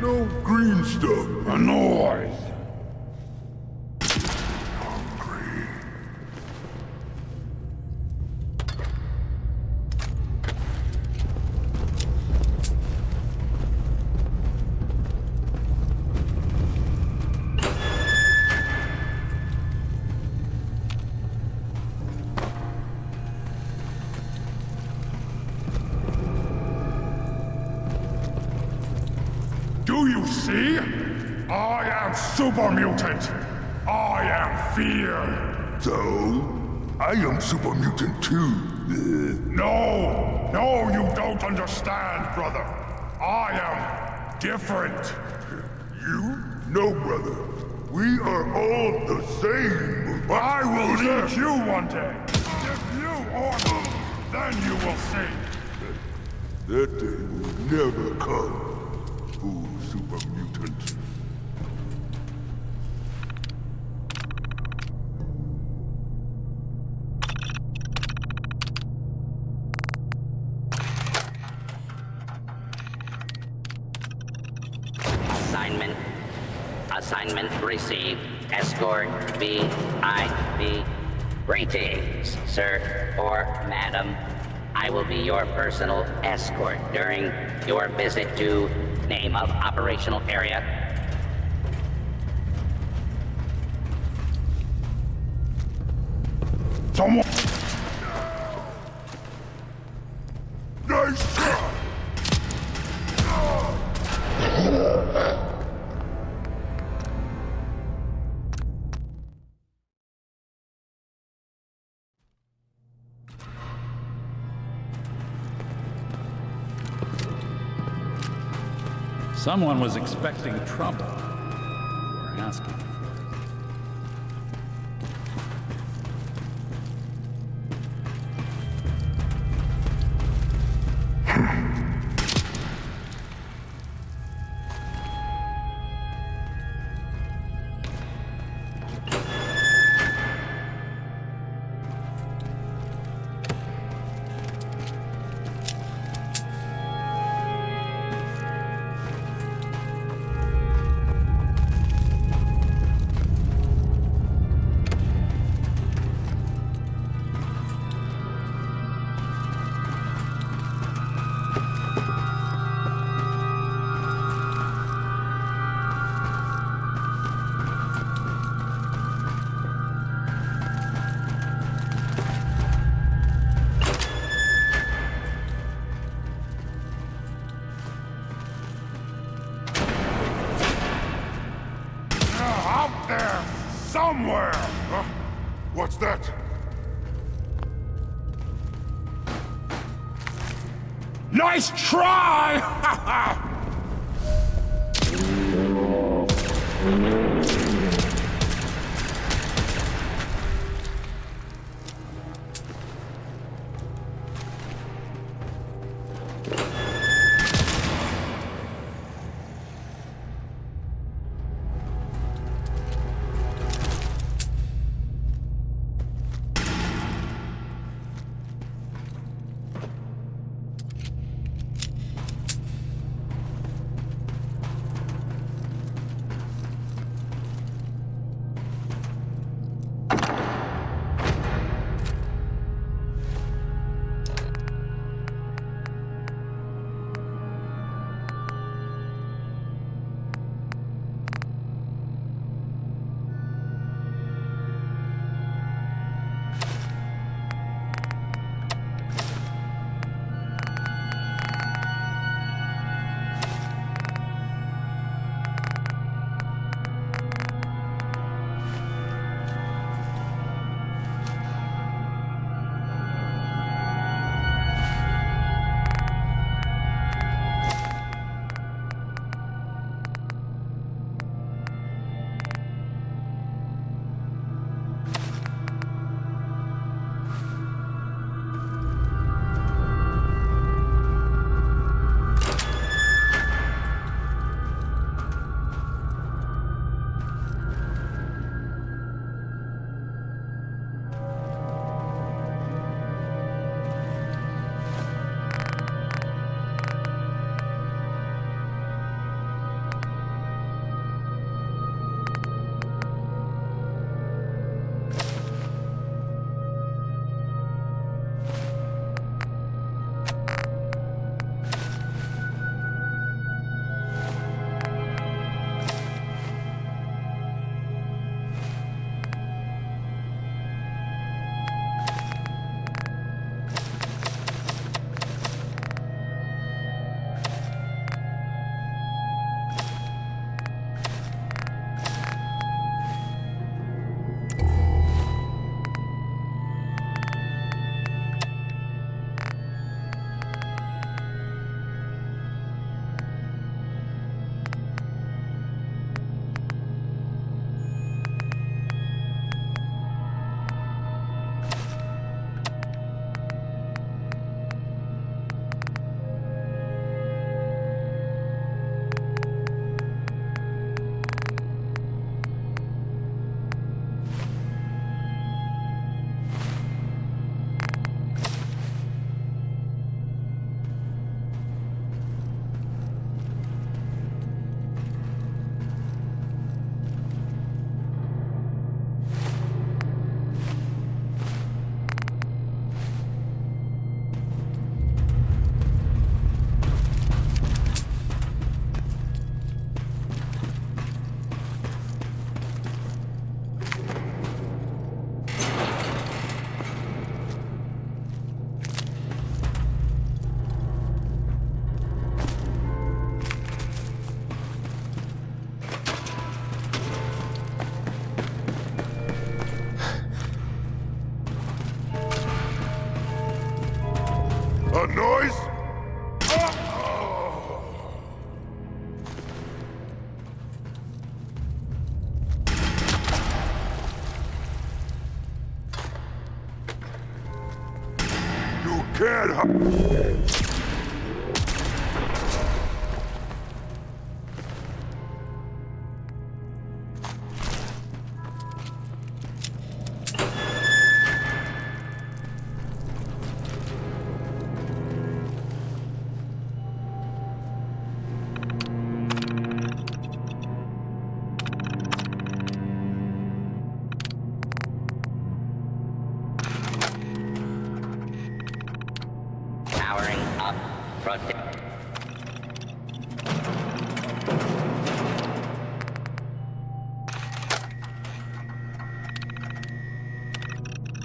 No green stuff. A noise. Do you see? I am super mutant. I am fear. So, I am super mutant too. No, you don't understand, brother. I am different. You? No, brother. We are all the same. But I will lead you one day. If you order, then you will see. That day will never come. Fool super mutant. Assignment received. Escort VIP. Greetings, sir or madam. I will be your personal escort during your visit to name of operational area. Someone. Nice shot. Someone was expecting trouble. Or asking for it. Out there! Somewhere! What's that? Nice try! Powering up.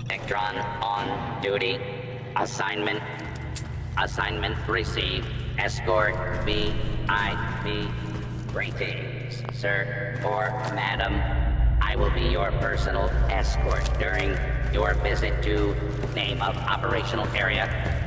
Electron on duty. Assignment received. Escort VIP. Greetings, sir or madam. I will be your personal escort during your visit to name of operational area.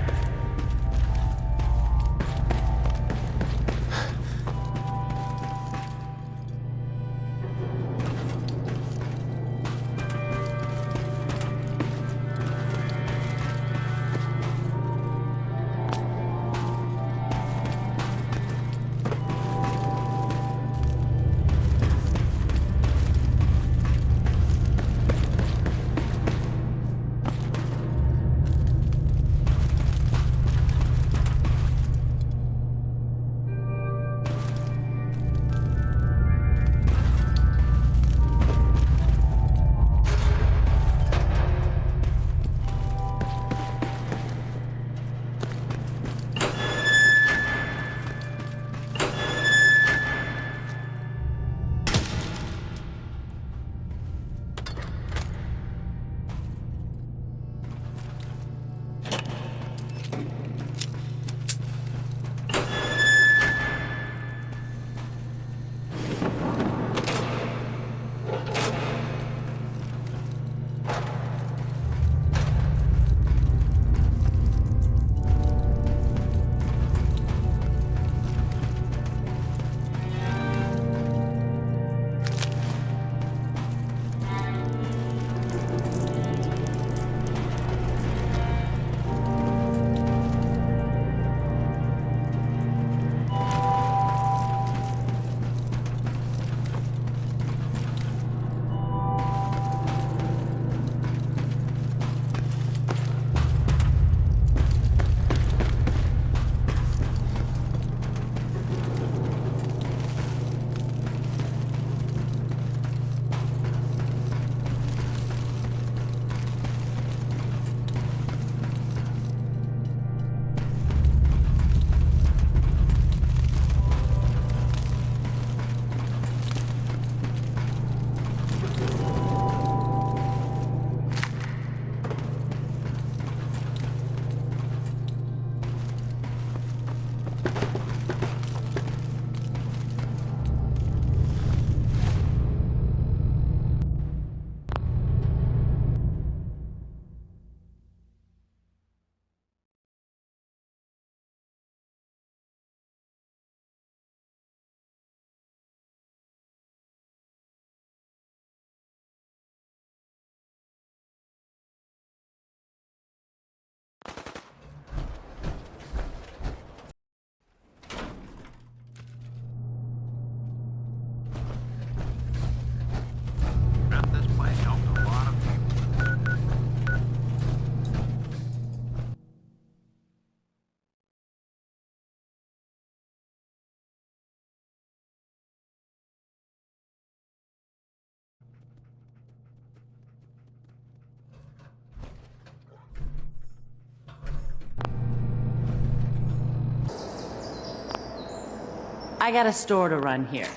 I got a store to run here.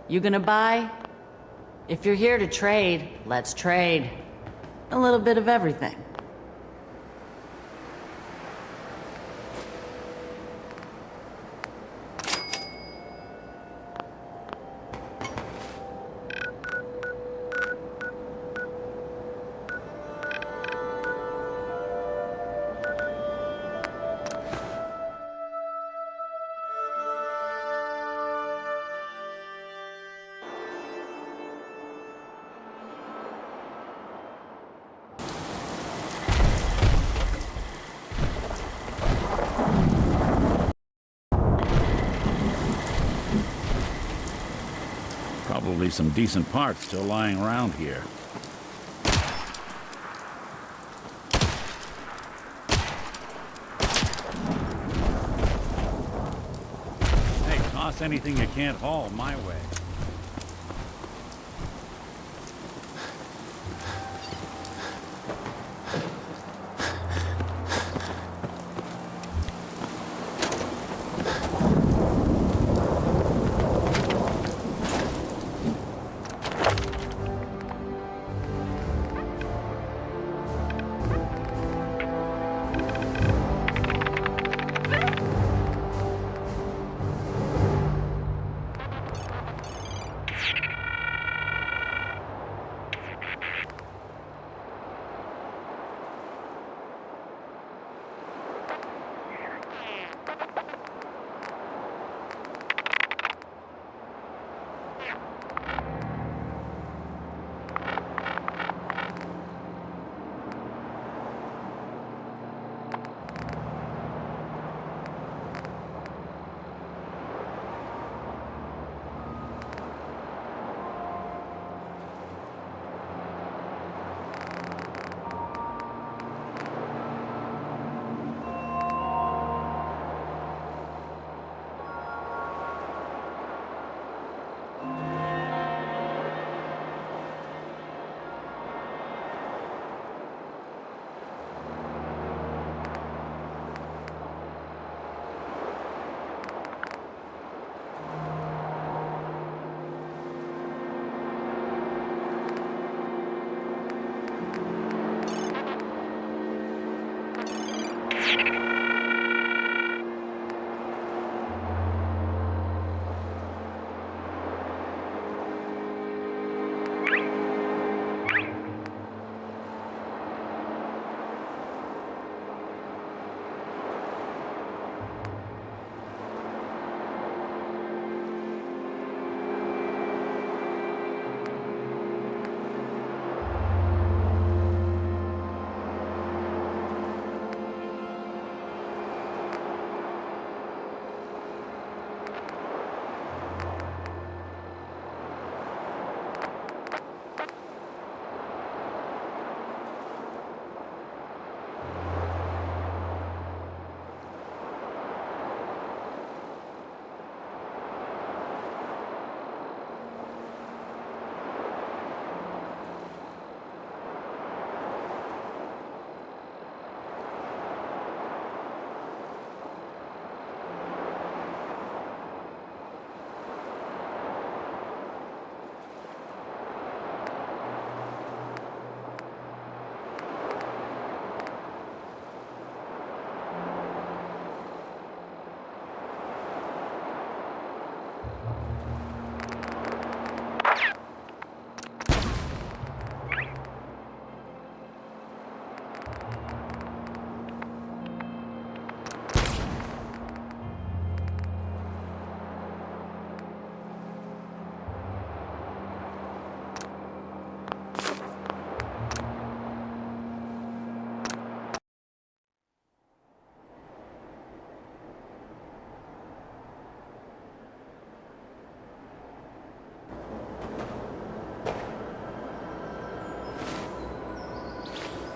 You gonna buy? If you're here to trade, let's trade. A little bit of everything. Probably some decent parts still lying around here. Hey, toss anything you can't haul my way.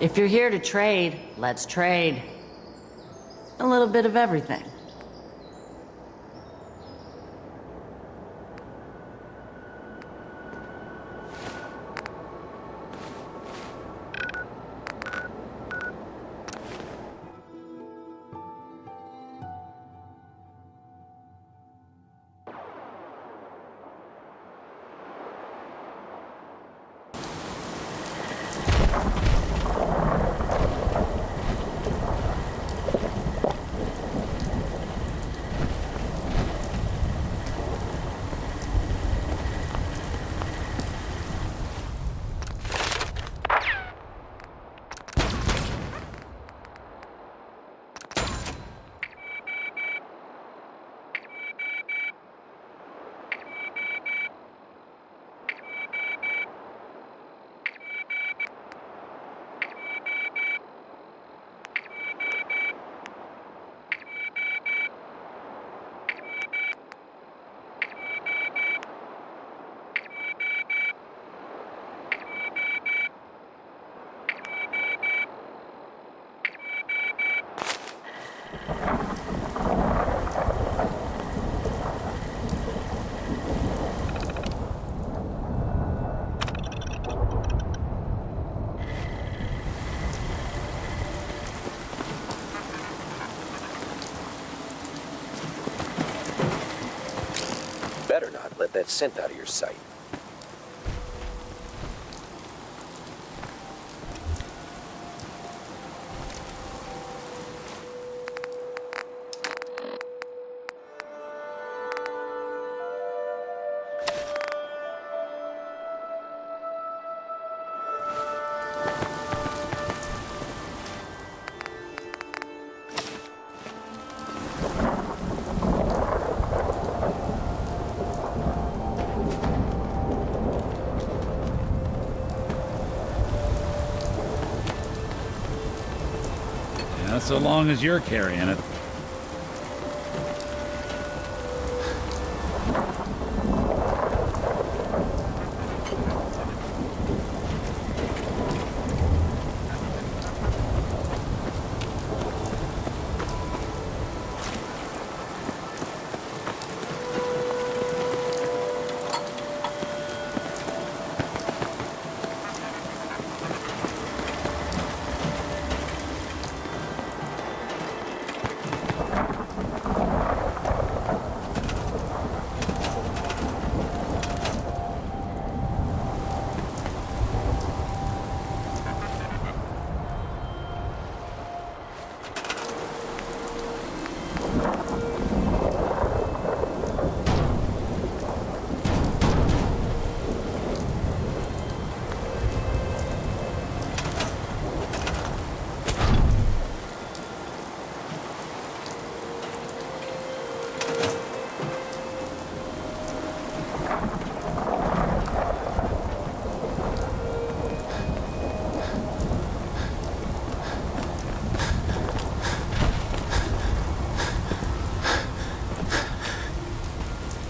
If you're here to trade, let's trade. A little bit of everything. better not let that scent out of your sight. Yeah, so long as you're carrying it.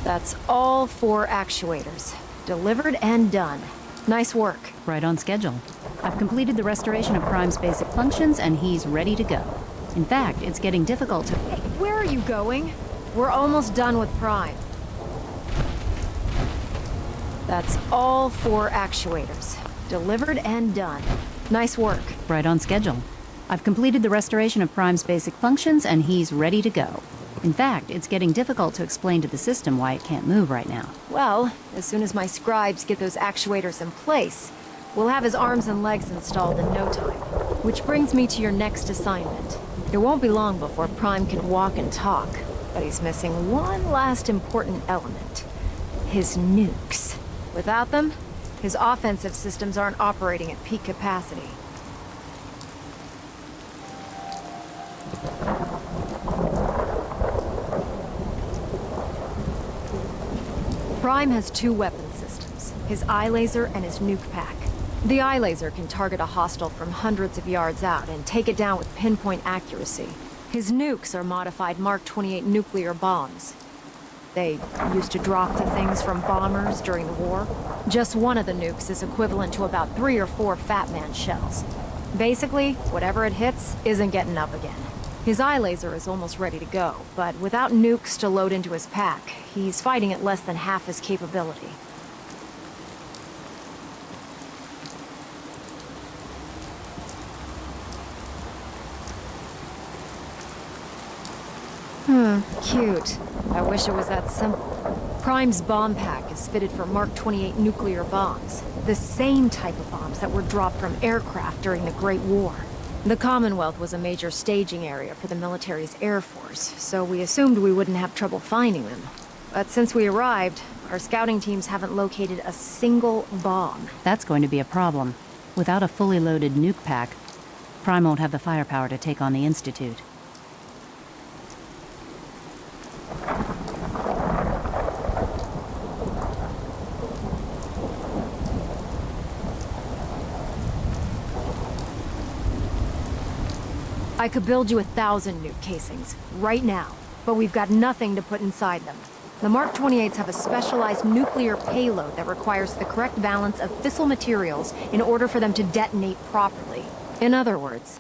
That's all 4 actuators. Delivered and done. Nice work. Right on schedule. I've completed the restoration of Prime's basic functions, and he's ready to go. In fact, it's getting difficult to... Hey, where are you going? We're almost done with Prime. That's all 4 actuators. Delivered and done. Nice work. Right on schedule. I've completed the restoration of Prime's basic functions, and he's ready to go. In fact, it's getting difficult to explain to the system why it can't move right now. Well, as soon as my scribes get those actuators in place, we'll have his arms and legs installed in no time. Which brings me to your next assignment. It won't be long before Prime can walk and talk, but he's missing one last important element. His nukes. Without them, his offensive systems aren't operating at peak capacity. Prime has 2 weapon systems, his eye laser and his nuke pack. The eye laser can target a hostile from hundreds of yards out and take it down with pinpoint accuracy. His nukes are modified Mark 28 nuclear bombs. They used to drop the things from bombers during the war. Just one of the nukes is equivalent to about 3 or 4 Fat Man shells. Basically, whatever it hits isn't getting up again. His eye laser is almost ready to go, but without nukes to load into his pack, he's fighting at less than half his capability. Cute. I wish it was that simple. Prime's bomb pack is fitted for Mark 28 nuclear bombs, the same type of bombs that were dropped from aircraft during the Great War. The Commonwealth was a major staging area for the military's Air Force, so we assumed we wouldn't have trouble finding them. But since we arrived, our scouting teams haven't located a single bomb. That's going to be a problem. Without a fully loaded nuke pack, Prime won't have the firepower to take on the Institute. I could build you 1,000 nuke casings, right now, but we've got nothing to put inside them. The Mark 28s have a specialized nuclear payload that requires the correct balance of fissile materials in order for them to detonate properly. In other words...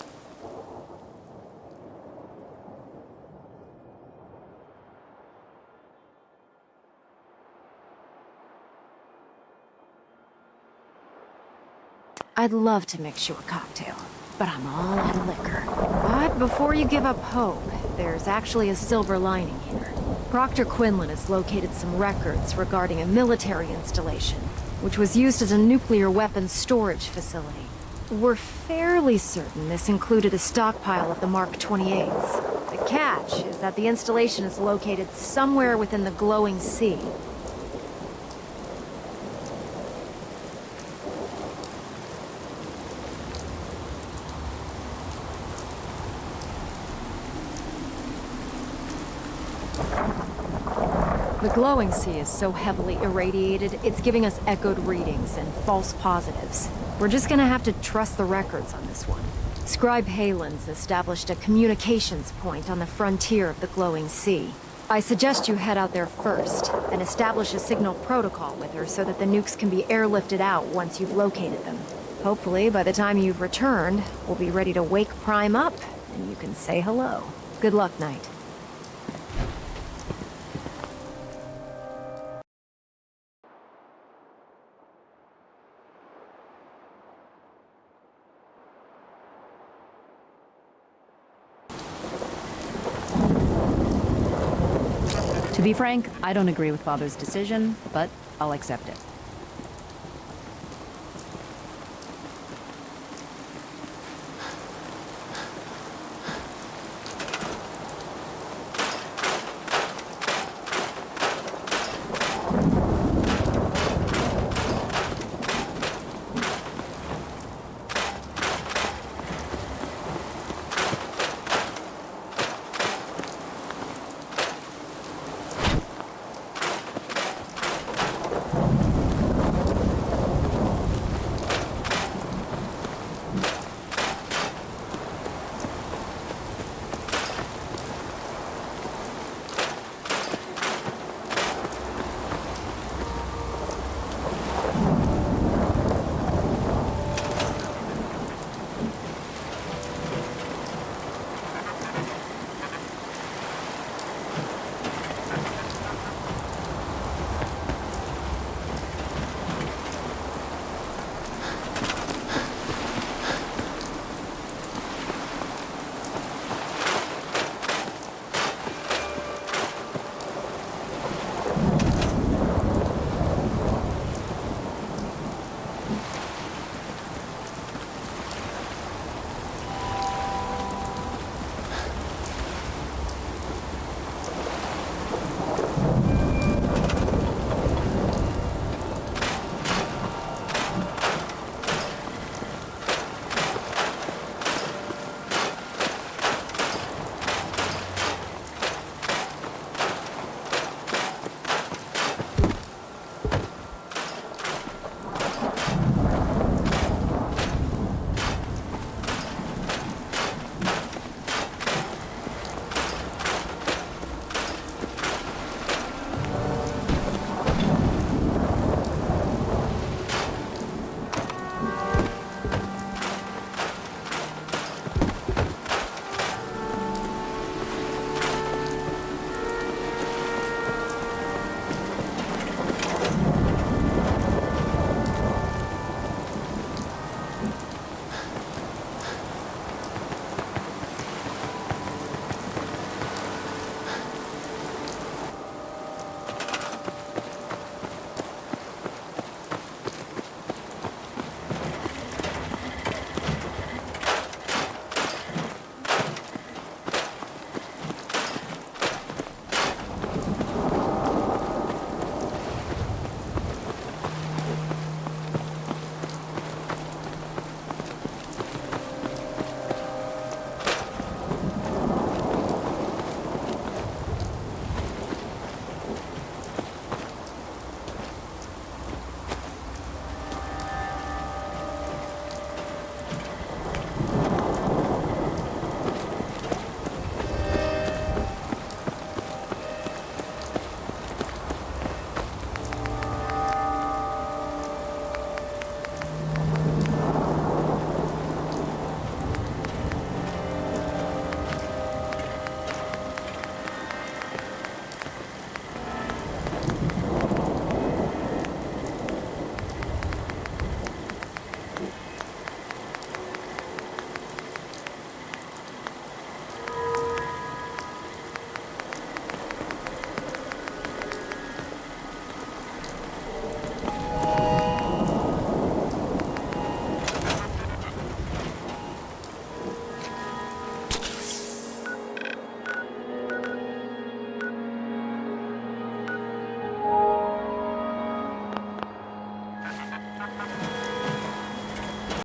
I'd love to mix you a cocktail, but I'm all out of liquor. But before you give up hope, there's actually a silver lining here. Proctor Quinlan has located some records regarding a military installation, which was used as a nuclear weapons storage facility. We're fairly certain this included a stockpile of the Mark 28s. The catch is that the installation is located somewhere within the glowing sea. The glowing sea is so heavily irradiated, it's giving us echoed readings and false positives. We're just gonna have to trust the records on this one. Scribe Halen's established a communications point on the frontier of the glowing sea. I suggest you head out there first, and establish a signal protocol with her so that the nukes can be airlifted out once you've located them. Hopefully, by the time you've returned, we'll be ready to wake Prime up, and you can say hello. Good luck, Knight. To be frank, I don't agree with Father's decision, but I'll accept it.